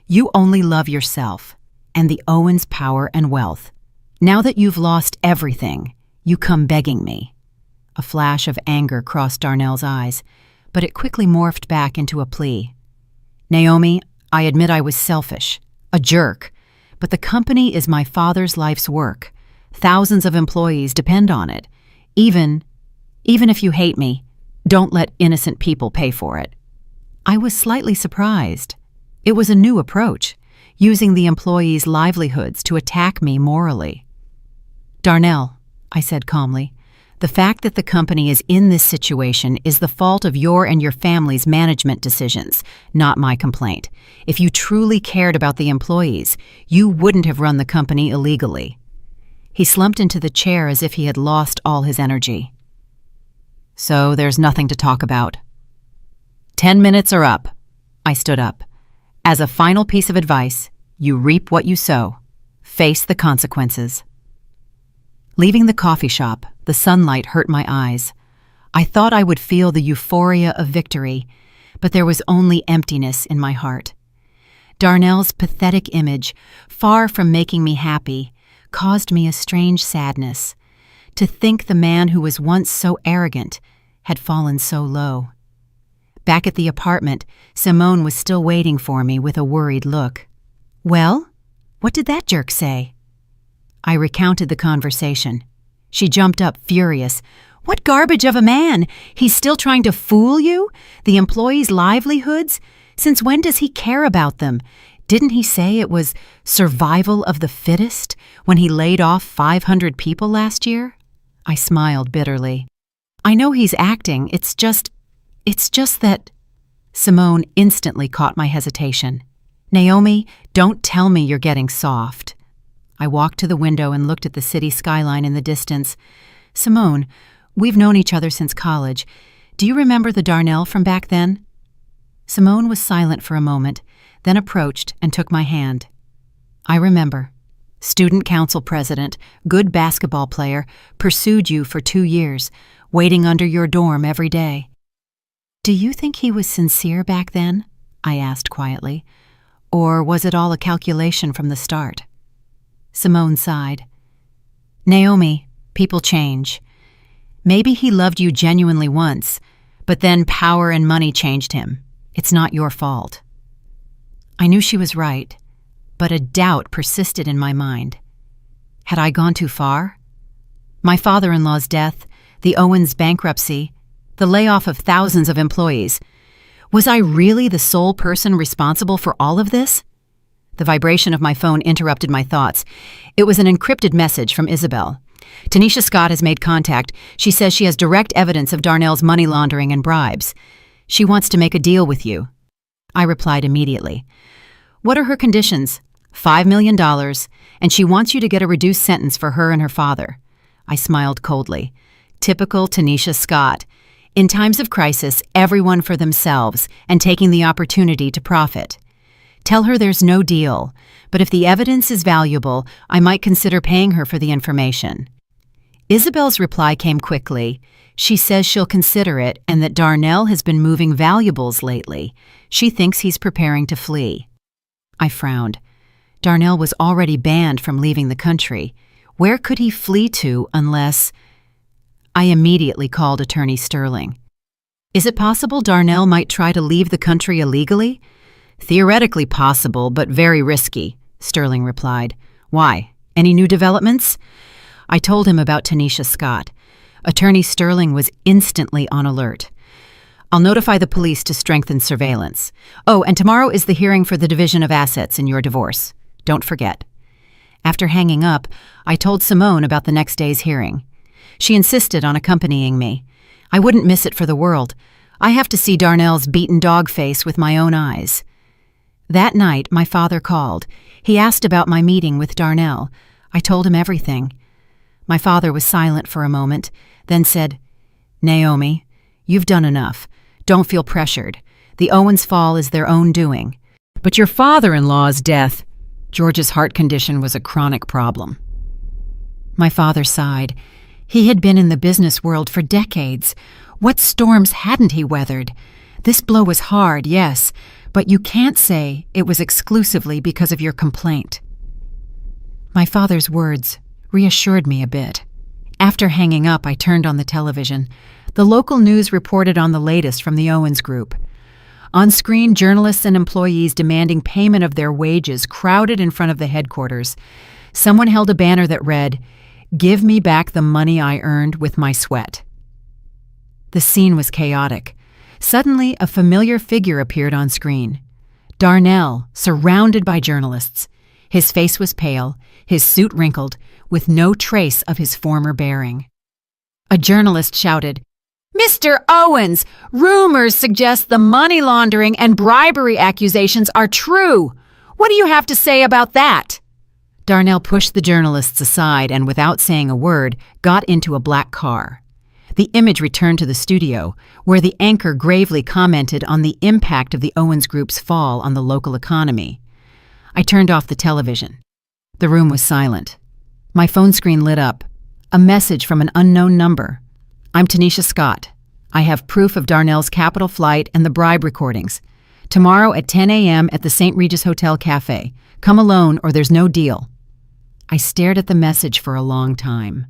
"You only love yourself and the Owens' power and wealth. Now that you've lost everything, you come begging me." A flash of anger crossed Darnell's eyes, but it quickly morphed back into a plea. "Naomi, I admit I was selfish, a jerk, but the company is my father's life's work. Thousands of employees depend on it. Even if you hate me, don't let innocent people pay for it." I was slightly surprised. It was a new approach, using the employees' livelihoods to attack me morally. "Darnell," I said calmly, "the fact that the company is in this situation is the fault of your and your family's management decisions, not my complaint. If you truly cared about the employees, you wouldn't have run the company illegally." He slumped into the chair as if he had lost all his energy. "So there's nothing to talk about." 10 minutes are up." I stood up. "As a final piece of advice, you reap what you sow. Face the consequences." Leaving the coffee shop, the sunlight hurt my eyes. I thought I would feel the euphoria of victory, but there was only emptiness in my heart. Darnell's pathetic image, far from making me happy, caused me a strange sadness. To think the man who was once so arrogant had fallen so low. Back at the apartment, Simone was still waiting for me with a worried look. "Well, what did that jerk say?" I recounted the conversation. She jumped up, furious. "What garbage of a man! He's still trying to fool you? The employees' livelihoods? Since when does he care about them? Didn't he say it was survival of the fittest when he laid off 500 people last year?" I smiled bitterly. "I know he's acting, it's just that—" Simone instantly caught my hesitation. Naomi, don't tell me you're getting soft. I walked to the window and looked at the city skyline in the distance. Simone, we've known each other since college. Do you remember the Darnell from back then? Simone was silent for a moment, then approached and took my hand. I remember. Student council president, good basketball player, pursued you for 2 years, waiting under your dorm every day. Do you think he was sincere back then? I asked quietly. Or was it all a calculation from the start? Simone sighed. Naomi, people change. Maybe he loved you genuinely once, but then power and money changed him. It's not your fault. I knew she was right, but a doubt persisted in my mind. Had I gone too far? My father-in-law's death, the Owens bankruptcy, the layoff of thousands of employees. Was I really the sole person responsible for all of this? The vibration of my phone interrupted my thoughts. It was an encrypted message from Isabel. Tanisha Scott has made contact. She says she has direct evidence of Darnell's money laundering and bribes. She wants to make a deal with you. I replied immediately. What are her conditions? $5 million, and she wants you to get a reduced sentence for her and her father. I smiled coldly. Typical Tanisha Scott. In times of crisis, everyone for themselves and taking the opportunity to profit. Tell her there's no deal, but if the evidence is valuable, I might consider paying her for the information. Isabel's reply came quickly. She says she'll consider it and that Darnell has been moving valuables lately. She thinks he's preparing to flee. I frowned. Darnell was already banned from leaving the country. Where could he flee to unless... I immediately called Attorney Sterling. Is it possible Darnell might try to leave the country illegally? Theoretically possible, but very risky, Sterling replied. Why? Any new developments? I told him about Tanisha Scott. Attorney Sterling was instantly on alert. I'll notify the police to strengthen surveillance. Oh, and tomorrow is the hearing for the division of assets in your divorce. Don't forget. After hanging up, I told Simone about the next day's hearing. She insisted on accompanying me. I wouldn't miss it for the world. I have to see Darnell's beaten dog face with my own eyes. That night, my father called. He asked about my meeting with Darnell. I told him everything. My father was silent for a moment, then said, Naomi, you've done enough. Don't feel pressured. The Owens fall is their own doing. But your father-in-law's death, George's heart condition was a chronic problem. My father sighed. He had been in the business world for decades. What storms hadn't he weathered? This blow was hard, yes, but you can't say it was exclusively because of your complaint. My father's words reassured me a bit. After hanging up, I turned on the television. The local news reported on the latest from the Owens Group. On screen, journalists and employees demanding payment of their wages crowded in front of the headquarters. Someone held a banner that read, "Give me back the money I earned with my sweat." The scene was chaotic. Suddenly, a familiar figure appeared on screen. Darnell, surrounded by journalists. His face was pale, his suit wrinkled, with no trace of his former bearing. A journalist shouted, "Mr. Owens, rumors suggest the money laundering and bribery accusations are true. What do you have to say about that?" Darnell pushed the journalists aside and, without saying a word, got into a black car. The image returned to the studio, where the anchor gravely commented on the impact of the Owens Group's fall on the local economy. I turned off the television. The room was silent. My phone screen lit up. A message from an unknown number. "I'm Tanisha Scott. I have proof of Darnell's Capital flight and the bribe recordings. Tomorrow at 10 a.m. at the St. Regis Hotel Cafe. Come alone or there's no deal." I stared at the message for a long time.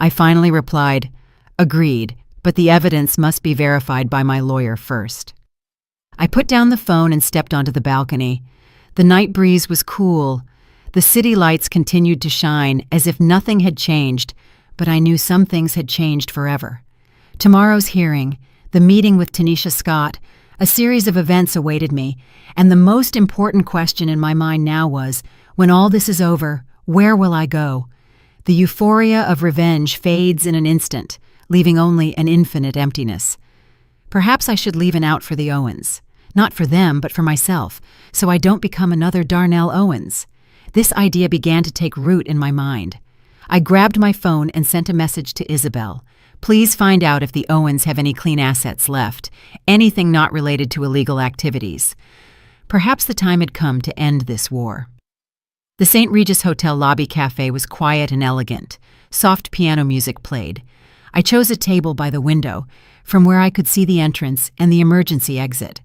I finally replied, "Agreed, but the evidence must be verified by my lawyer first." I put down the phone and stepped onto the balcony. The night breeze was cool. The city lights continued to shine as if nothing had changed, but I knew some things had changed forever. Tomorrow's hearing, the meeting with Tanisha Scott, a series of events awaited me, and the most important question in my mind now was, when all this is over, where will I go? The euphoria of revenge fades in an instant, leaving only an infinite emptiness. Perhaps I should leave an out for the Owens. Not for them, but for myself, so I don't become another Darnell Owens. This idea began to take root in my mind. I grabbed my phone and sent a message to Isabel. Please find out if the Owens have any clean assets left, anything not related to illegal activities. Perhaps the time had come to end this war. The St. Regis Hotel lobby cafe was quiet and elegant. Soft piano music played. I chose a table by the window, from where I could see the entrance and the emergency exit.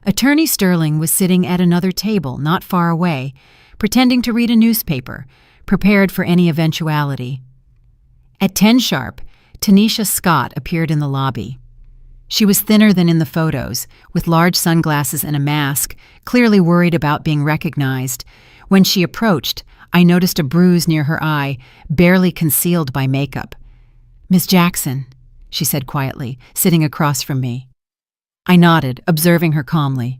Attorney Sterling was sitting at another table not far away, pretending to read a newspaper, prepared for any eventuality. At 10 sharp, Tanisha Scott appeared in the lobby. She was thinner than in the photos, with large sunglasses and a mask, clearly worried about being recognized. When she approached, I noticed a bruise near her eye, barely concealed by makeup. "Miss Jackson," she said quietly, sitting across from me. I nodded, observing her calmly.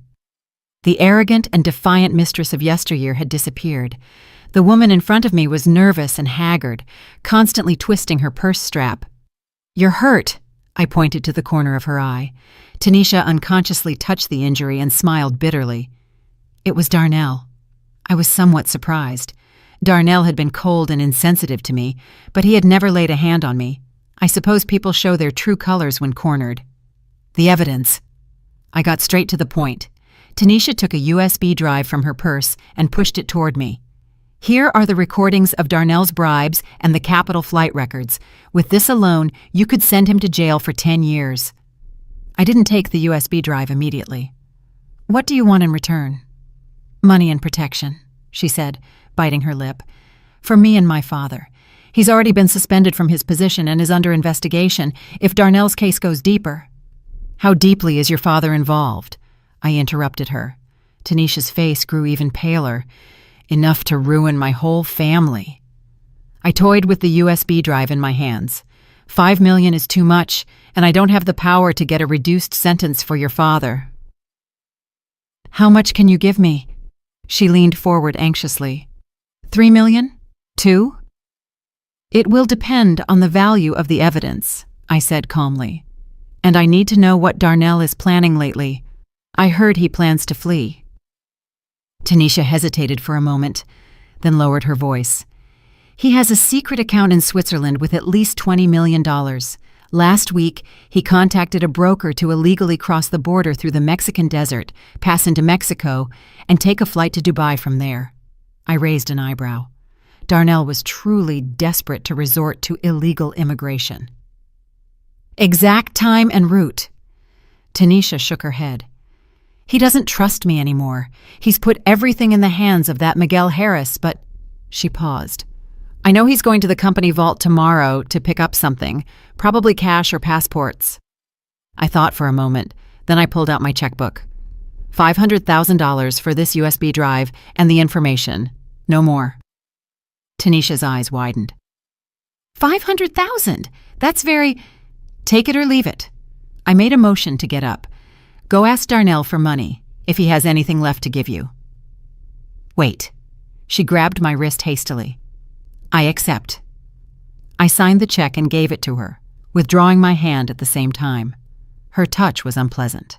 The arrogant and defiant mistress of yesteryear had disappeared. The woman in front of me was nervous and haggard, constantly twisting her purse strap. "You're hurt," I pointed to the corner of her eye. Tanisha unconsciously touched the injury and smiled bitterly. It was Darnell. I was somewhat surprised. Darnell had been cold and insensitive to me, but he had never laid a hand on me. I suppose people show their true colors when cornered. The evidence. I got straight to the point. Tanisha took a USB drive from her purse and pushed it toward me. "Here are the recordings of Darnell's bribes and the Capitol flight records. With this alone, you could send him to jail for 10 years. I didn't take the USB drive immediately. "What do you want in return?" "Money and protection," she said, biting her lip. "For me and my father. He's already been suspended from his position and is under investigation if Darnell's case goes deeper." "How deeply is your father involved?" I interrupted her. Tanisha's face grew even paler. "Enough to ruin my whole family." I toyed with the USB drive in my hands. $5 million is too much, and I don't have the power to get a reduced sentence for your father. "How much can you give me?" She leaned forward anxiously. $3 million? 2? "It will depend on the value of the evidence," I said calmly. "And I need to know what Darnell is planning lately. I heard he plans to flee." Tanisha hesitated for a moment, then lowered her voice. "He has a secret account in Switzerland with at least $20 million. Last week, he contacted a broker to illegally cross the border through the Mexican desert, pass into Mexico, and take a flight to Dubai from there." I raised an eyebrow. Darnell was truly desperate to resort to illegal immigration. "Exact time and route." Tanisha shook her head. "He doesn't trust me anymore. He's put everything in the hands of that Miguel Harris, but—" She paused. "I know he's going to the company vault tomorrow to pick up something, probably cash or passports." I thought for a moment, then I pulled out my checkbook. $500,000 for this USB drive and the information. No more. Tanisha's eyes widened. $500,000? That's very— Take it or leave it. I made a motion to get up. "Go ask Darnell for money, if he has anything left to give you." "Wait." She grabbed my wrist hastily. "I accept." I signed the check and gave it to her, withdrawing my hand at the same time. Her touch was unpleasant.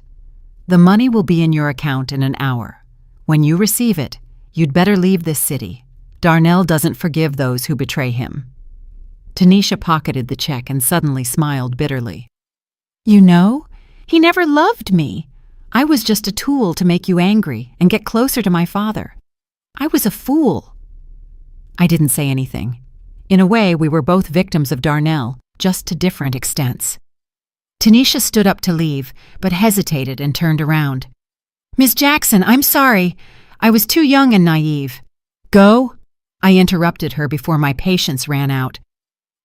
"The money will be in your account in an hour. When you receive it, you'd better leave this city. Darnell doesn't forgive those who betray him." Tanisha pocketed the check and suddenly smiled bitterly. "You know, he never loved me. I was just a tool to make you angry and get closer to my father. I was a fool." I didn't say anything. In a way, we were both victims of Darnell, just to different extents. Tanisha stood up to leave, but hesitated and turned around. "Miss Jackson, I'm sorry. I was too young and naive." "Go?" I interrupted her before my patience ran out.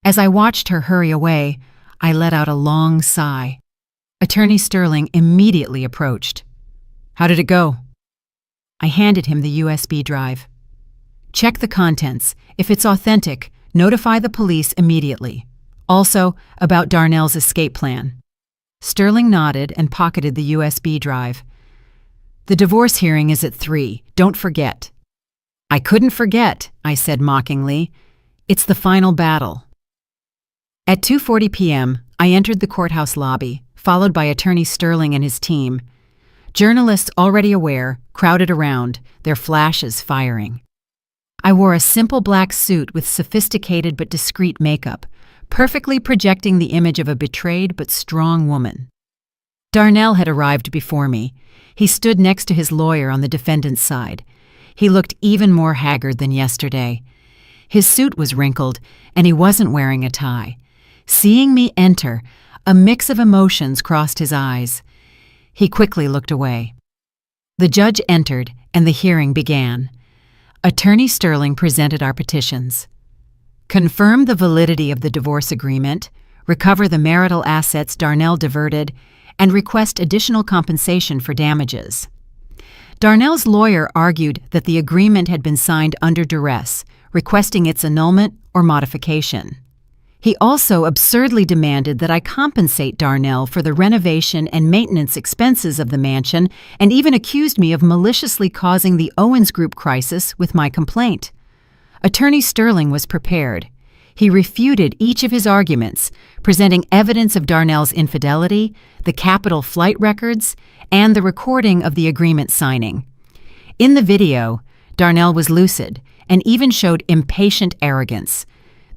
As I watched her hurry away, I let out a long sigh. Attorney Sterling immediately approached. "How did it go?" I handed him the USB drive. "Check the contents. If it's authentic, notify the police immediately. Also, about Darnell's escape plan." Sterling nodded and pocketed the USB drive. "The divorce hearing is at 3. Don't forget." "I couldn't forget," I said mockingly. "It's the final battle." At 2:40 p.m., I entered the courthouse lobby, followed by Attorney Sterling and his team. Journalists, already aware, crowded around, their flashes firing. I wore a simple black suit with sophisticated but discreet makeup, perfectly projecting the image of a betrayed but strong woman. Darnell had arrived before me. He stood next to his lawyer on the defendant's side. He looked even more haggard than yesterday. His suit was wrinkled, and he wasn't wearing a tie. Seeing me enter, a mix of emotions crossed his eyes. He quickly looked away. The judge entered, and the hearing began. Attorney Sterling presented our petitions. Confirm the validity of the divorce agreement, recover the marital assets Darnell diverted, and request additional compensation for damages. Darnell's lawyer argued that the agreement had been signed under duress, requesting its annulment or modification. He also absurdly demanded that I compensate Darnell for the renovation and maintenance expenses of the mansion, and even accused me of maliciously causing the Owens Group crisis with my complaint. Attorney Sterling was prepared. He refuted each of his arguments, presenting evidence of Darnell's infidelity, the Capitol flight records, and the recording of the agreement signing. In the video, Darnell was lucid and even showed impatient arrogance.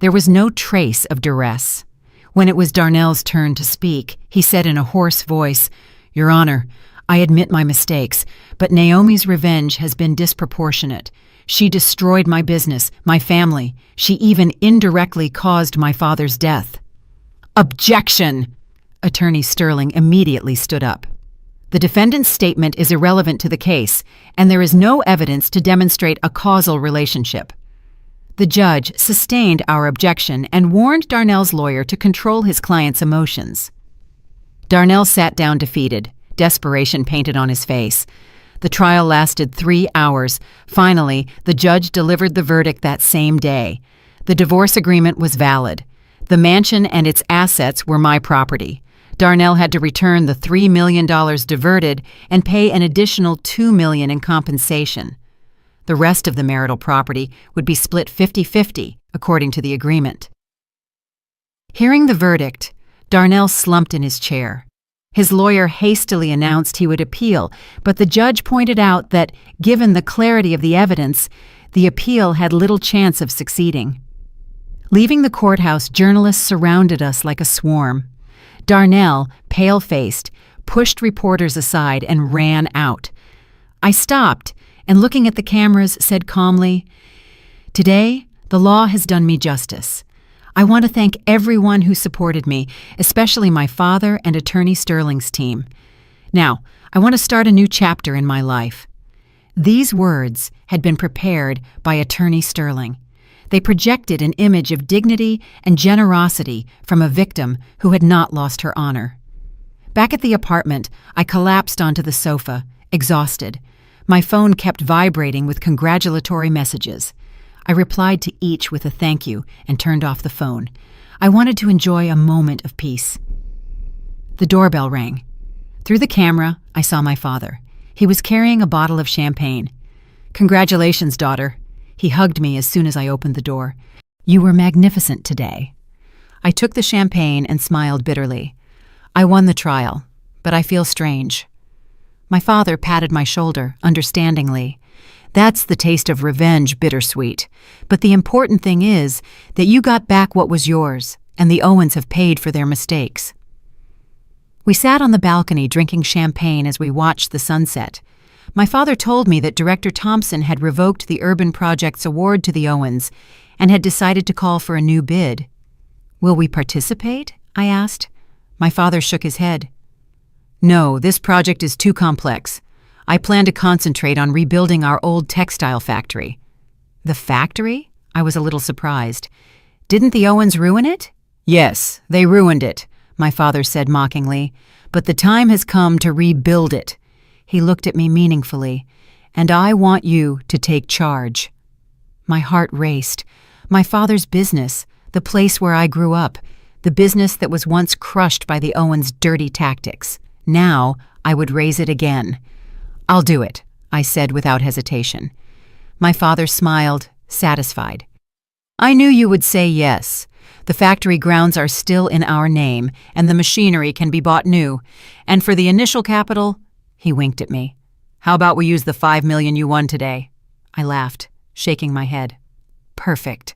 There was no trace of duress. When it was Darnell's turn to speak, he said in a hoarse voice, "Your Honor, I admit my mistakes, but Naomi's revenge has been disproportionate. She destroyed my business, my family. She even indirectly caused my father's death." Objection! Attorney Sterling immediately stood up. The defendant's statement is irrelevant to the case, and there is no evidence to demonstrate a causal relationship. The judge sustained our objection and warned Darnell's lawyer to control his client's emotions. Darnell sat down defeated, desperation painted on his face. The trial lasted 3 hours. Finally, the judge delivered the verdict that same day. The divorce agreement was valid. The mansion and its assets were my property. Darnell had to return the $3 million diverted and pay an additional $2 million in compensation. The rest of the marital property would be split 50-50, according to the agreement. Hearing the verdict, Darnell slumped in his chair. His lawyer hastily announced he would appeal, but the judge pointed out that, given the clarity of the evidence, the appeal had little chance of succeeding. Leaving the courthouse, journalists surrounded us like a swarm. Darnell, pale-faced, pushed reporters aside and ran out. I stopped, and looking at the cameras, said calmly, "Today, the law has done me justice. I want to thank everyone who supported me, especially my father and Attorney Sterling's team. Now, I want to start a new chapter in my life." These words had been prepared by Attorney Sterling. They projected an image of dignity and generosity from a victim who had not lost her honor. Back at the apartment, I collapsed onto the sofa, exhausted. My phone kept vibrating with congratulatory messages. I replied to each with a thank you and turned off the phone. I wanted to enjoy a moment of peace. The doorbell rang. Through the camera, I saw my father. He was carrying a bottle of champagne. "Congratulations, daughter." He hugged me as soon as I opened the door. "You were magnificent today." I took the champagne and smiled bitterly. I won the trial, but I feel strange. My father patted my shoulder, understandingly. "That's the taste of revenge, bittersweet. But the important thing is that you got back what was yours, and the Owens have paid for their mistakes." We sat on the balcony drinking champagne as we watched the sunset. My father told me that Director Thompson had revoked the Urban Projects award to the Owens and had decided to call for a new bid. "Will we participate?" I asked. My father shook his head. "No, this project is too complex. I plan to concentrate on rebuilding our old textile factory." "The factory?" I was a little surprised. "Didn't the Owens ruin it?" "Yes, they ruined it," my father said mockingly. "But the time has come to rebuild it." He looked at me meaningfully. "And I want you to take charge." My heart raced. My father's business, the place where I grew up, the business that was once crushed by the Owens' dirty tactics. Now I would raise it again. "I'll do it," I said without hesitation. My father smiled, satisfied. "I knew you would say yes. The factory grounds are still in our name, and the machinery can be bought new. And for the initial capital," He winked at me. How about we use the $5 million you won today? I laughed, shaking my head. Perfect.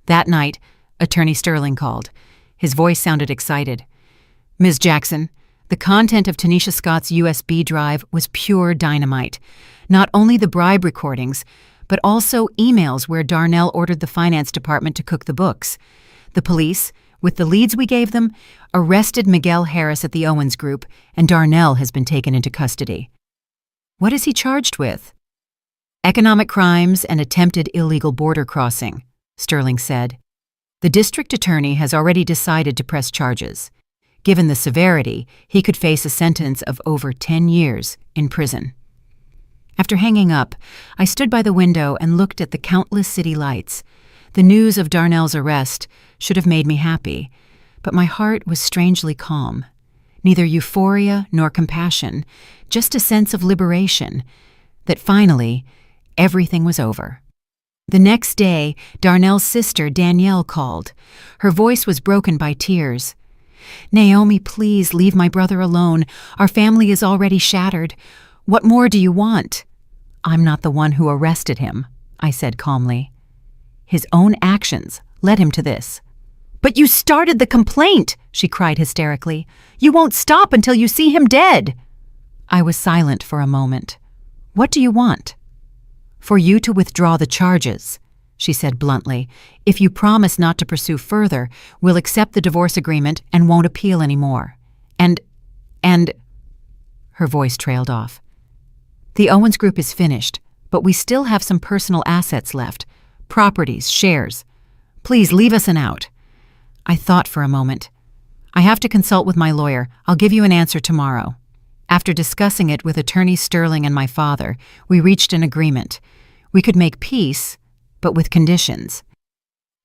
That night, Attorney Sterling called. His voice sounded excited. Ms. Jackson, the content of Tanisha Scott's USB drive was pure dynamite. Not only the bribe recordings, but also emails where Darnell ordered the finance department to cook the books. The police, with the leads we gave them, arrested Miguel Harris at the Owens Group, and Darnell has been taken into custody. What is he charged with? Economic crimes and attempted illegal border crossing, Sterling said. The district attorney has already decided to press charges. Given the severity, he could face a sentence of over 10 years in prison. After hanging up, I stood by the window and looked at the countless city lights. The news of Darnell's arrest should have made me happy, but my heart was strangely calm. Neither euphoria nor compassion, just a sense of liberation, that finally, everything was over. The next day, Darnell's sister, Danielle, called. Her voice was broken by tears. Naomi, please leave my brother alone. Our family is already shattered. What more do you want? I'm not the one who arrested him, I said calmly. His own actions led him to this. But you started the complaint, she cried hysterically. You won't stop until you see him dead. I was silent for a moment. What do you want? For you to withdraw the charges, she said bluntly. If you promise not to pursue further, we'll accept the divorce agreement and won't appeal anymore. And her voice trailed off. The Owens Group is finished, but we still have some personal assets left. Properties, shares. Please leave us an out. I thought for a moment. I have to consult with my lawyer. I'll give you an answer tomorrow. After discussing it with Attorney Sterling and my father, we reached an agreement. We could make peace, but with conditions.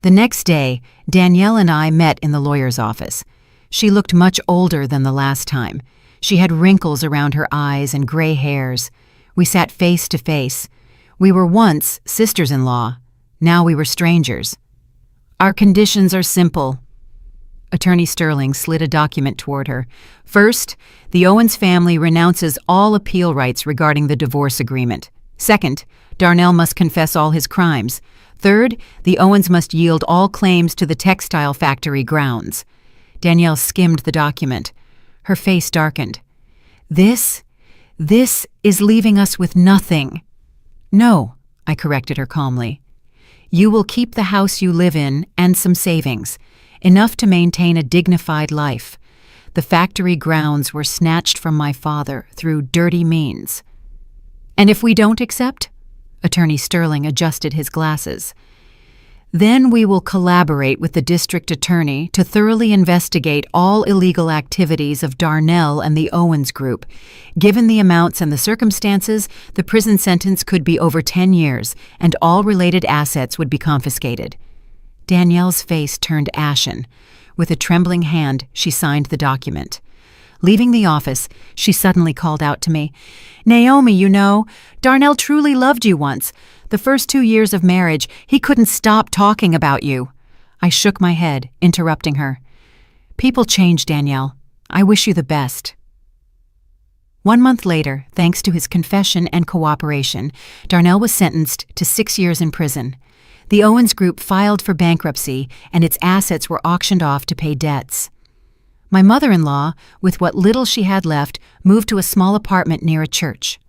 The next day, Danielle and I met in the lawyer's office. She looked much older than the last time. She had wrinkles around her eyes and gray hairs. We sat face to face. We were once sisters-in-law. Now we were strangers. Our conditions are simple. Attorney Sterling slid a document toward her. First, the Owens family renounces all appeal rights regarding the divorce agreement. Second, Darnell must confess all his crimes. Third, the Owens must yield all claims to the textile factory grounds. Danielle skimmed the document. Her face darkened. This is leaving us with nothing. No, I corrected her calmly. You will keep the house you live in and some savings, enough to maintain a dignified life. The factory grounds were snatched from my father through dirty means. And if we don't accept? Attorney Sterling adjusted his glasses. Then we will collaborate with the district attorney to thoroughly investigate all illegal activities of Darnell and the Owens Group. Given the amounts and the circumstances, the prison sentence could be over 10 years, and all related assets would be confiscated. Danielle's face turned ashen. With a trembling hand, she signed the document. Leaving the office, she suddenly called out to me, Naomi, you know, Darnell truly loved you once. The first 2 years of marriage, he couldn't stop talking about you. I shook my head, interrupting her. People change, Danielle. I wish you the best. 1 month later, thanks to his confession and cooperation, Darnell was sentenced to 6 years in prison. The Owens Group filed for bankruptcy, and its assets were auctioned off to pay debts. My mother-in-law, with what little she had left, moved to a small apartment near a church.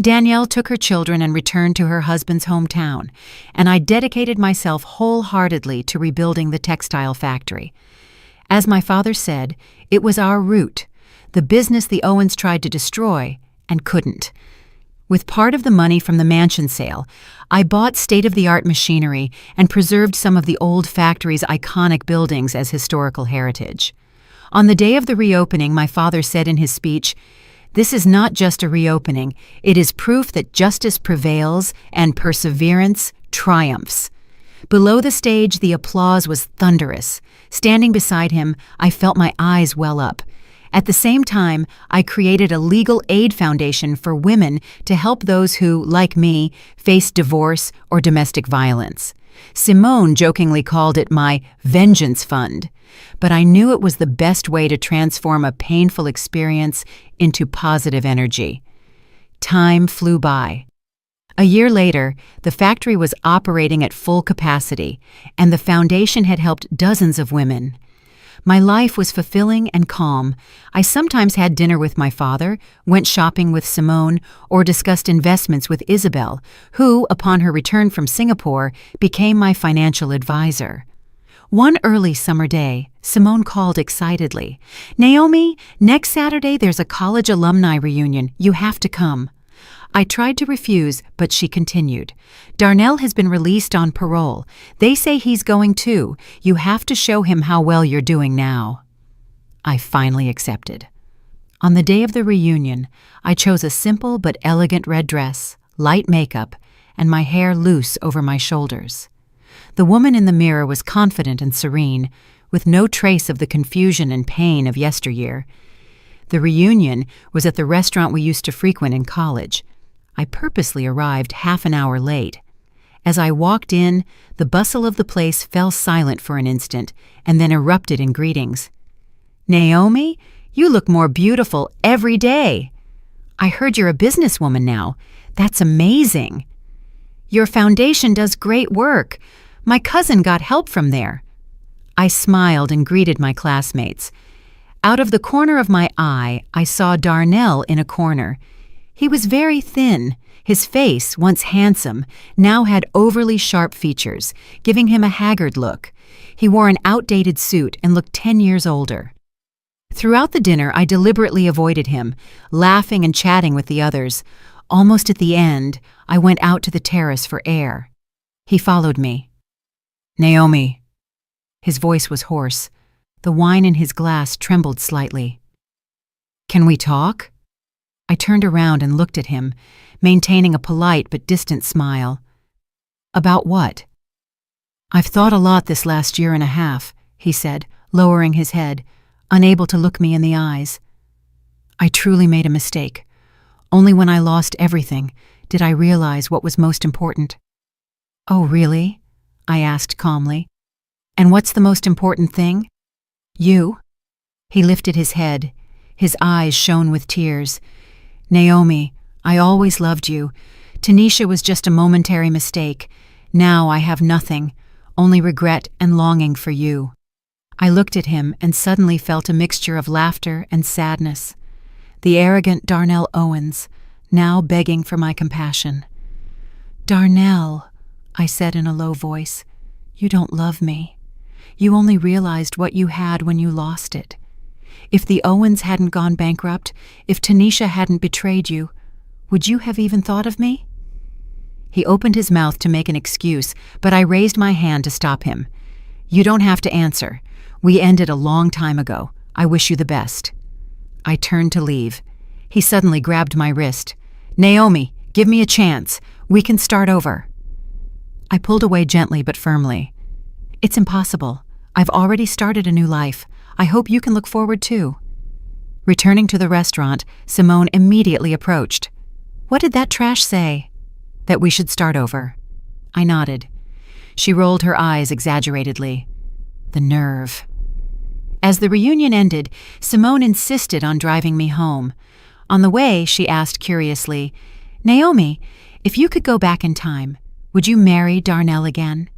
Danielle took her children and returned to her husband's hometown, and I dedicated myself wholeheartedly to rebuilding the textile factory. As my father said, it was our root, the business the Owens tried to destroy and couldn't. With part of the money from the mansion sale, I bought state-of-the-art machinery and preserved some of the old factory's iconic buildings as historical heritage. On the day of the reopening, my father said in his speech, "This is not just a reopening, it is proof that justice prevails and perseverance triumphs." Below the stage, the applause was thunderous. Standing beside him, I felt my eyes well up. At the same time, I created a legal aid foundation for women to help those who, like me, face divorce or domestic violence. Simone jokingly called it my vengeance fund, but I knew it was the best way to transform a painful experience into positive energy. Time flew by. A year later, the factory was operating at full capacity, and the foundation had helped dozens of women. My life was fulfilling and calm. I sometimes had dinner with my father, went shopping with Simone, or discussed investments with Isabel, who, upon her return from Singapore, became my financial advisor. One early summer day, Simone called excitedly, "Naomi, next Saturday there's a college alumni reunion. You have to come." I tried to refuse, but she continued, "Darnell has been released on parole. They say he's going too. You have to show him how well you're doing now." I finally accepted. On the day of the reunion, I chose a simple but elegant red dress, light makeup, and my hair loose over my shoulders. The woman in the mirror was confident and serene, with no trace of the confusion and pain of yesteryear. The reunion was at the restaurant we used to frequent in college. I purposely arrived half an hour late. As I walked in, the bustle of the place fell silent for an instant and then erupted in greetings. "Naomi, you look more beautiful every day. I heard you're a businesswoman now. That's amazing. Your foundation does great work. My cousin got help from there." I smiled and greeted my classmates. Out of the corner of my eye, I saw Darnell in a corner. He was very thin. His face, once handsome, now had overly sharp features, giving him a haggard look. He wore an outdated suit and looked 10 years older. Throughout the dinner, I deliberately avoided him, laughing and chatting with the others. Almost at the end, I went out to the terrace for air. He followed me. "Naomi." His voice was hoarse. The wine in his glass trembled slightly. "Can we talk?" I turned around and looked at him, maintaining a polite but distant smile. "About what?" "I've thought a lot this last year and a half," he said, lowering his head, unable to look me in the eyes. "I truly made a mistake. Only when I lost everything did I realize what was most important." "Oh, really?" I asked calmly. "And what's the most important thing?" "You." He lifted his head. His eyes shone with tears. "Naomi, I always loved you. Tanisha was just a momentary mistake. Now I have nothing, only regret and longing for you." I looked at him and suddenly felt a mixture of laughter and sadness. The arrogant Darnell Owens, now begging for my compassion. "Darnell," I said in a low voice, "you don't love me. You only realized what you had when you lost it. If the Owens hadn't gone bankrupt, if Tanisha hadn't betrayed you, would you have even thought of me?" He opened his mouth to make an excuse, but I raised my hand to stop him. "You don't have to answer. We ended a long time ago. I wish you the best." I turned to leave. He suddenly grabbed my wrist. "Naomi, give me a chance. We can start over." I pulled away gently but firmly. "It's impossible. I've already started a new life. I hope you can look forward too." Returning to the restaurant, Simone immediately approached. "What did that trash say?" "That we should start over." I nodded. She rolled her eyes exaggeratedly. The nerve. As the reunion ended, Simone insisted on driving me home. On the way, she asked curiously, "Naomi, if you could go back in time, would you marry Darnell again?"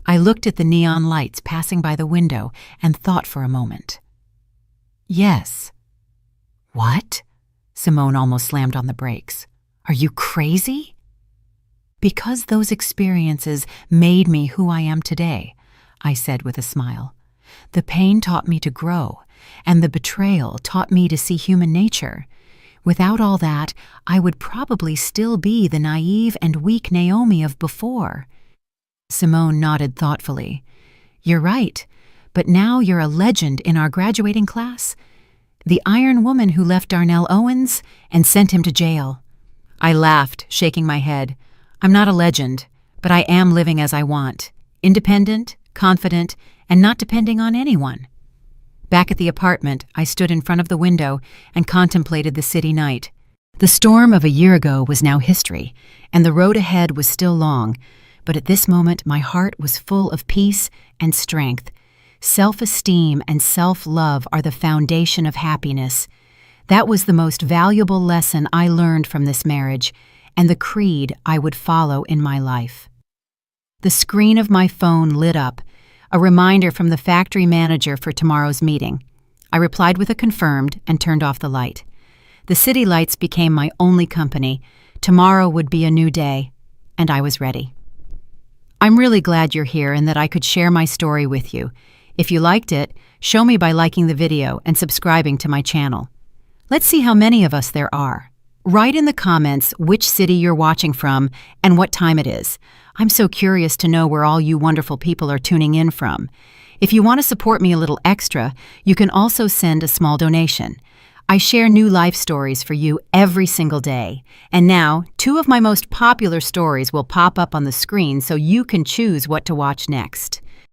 I looked at the neon lights passing by the window and thought for a moment. "Yes." "What?" Simone almost slammed on the brakes. "Are you crazy?" "Because those experiences made me who I am today," I said with a smile. "The pain taught me to grow, and the betrayal taught me to see human nature. Without all that, I would probably still be the naive and weak Naomi of before." Simone nodded thoughtfully. "You're right, but now you're a legend in our graduating class. The Iron Woman who left Darnell Owens and sent him to jail." I laughed, shaking my head. "I'm not a legend, but I am living as I want, independent, confident, and not depending on anyone." Back at the apartment, I stood in front of the window and contemplated the city night. The storm of a year ago was now history, and the road ahead was still long, but at this moment my heart was full of peace and strength. Self-esteem and self-love are the foundation of happiness. That was the most valuable lesson I learned from this marriage and the creed I would follow in my life. The screen of my phone lit up, a reminder from the factory manager for tomorrow's meeting. I replied with a confirmed and turned off the light. The city lights became my only company. Tomorrow would be a new day, and I was ready. I'm really glad you're here and that I could share my story with you. If you liked it, show me by liking the video and subscribing to my channel. Let's see how many of us there are. Write in the comments which city you're watching from and what time it is. I'm so curious to know where all you wonderful people are tuning in from. If you want to support me a little extra, you can also send a small donation. I share new life stories for you every single day. And now, 2 of my most popular stories will pop up on the screen so you can choose what to watch next.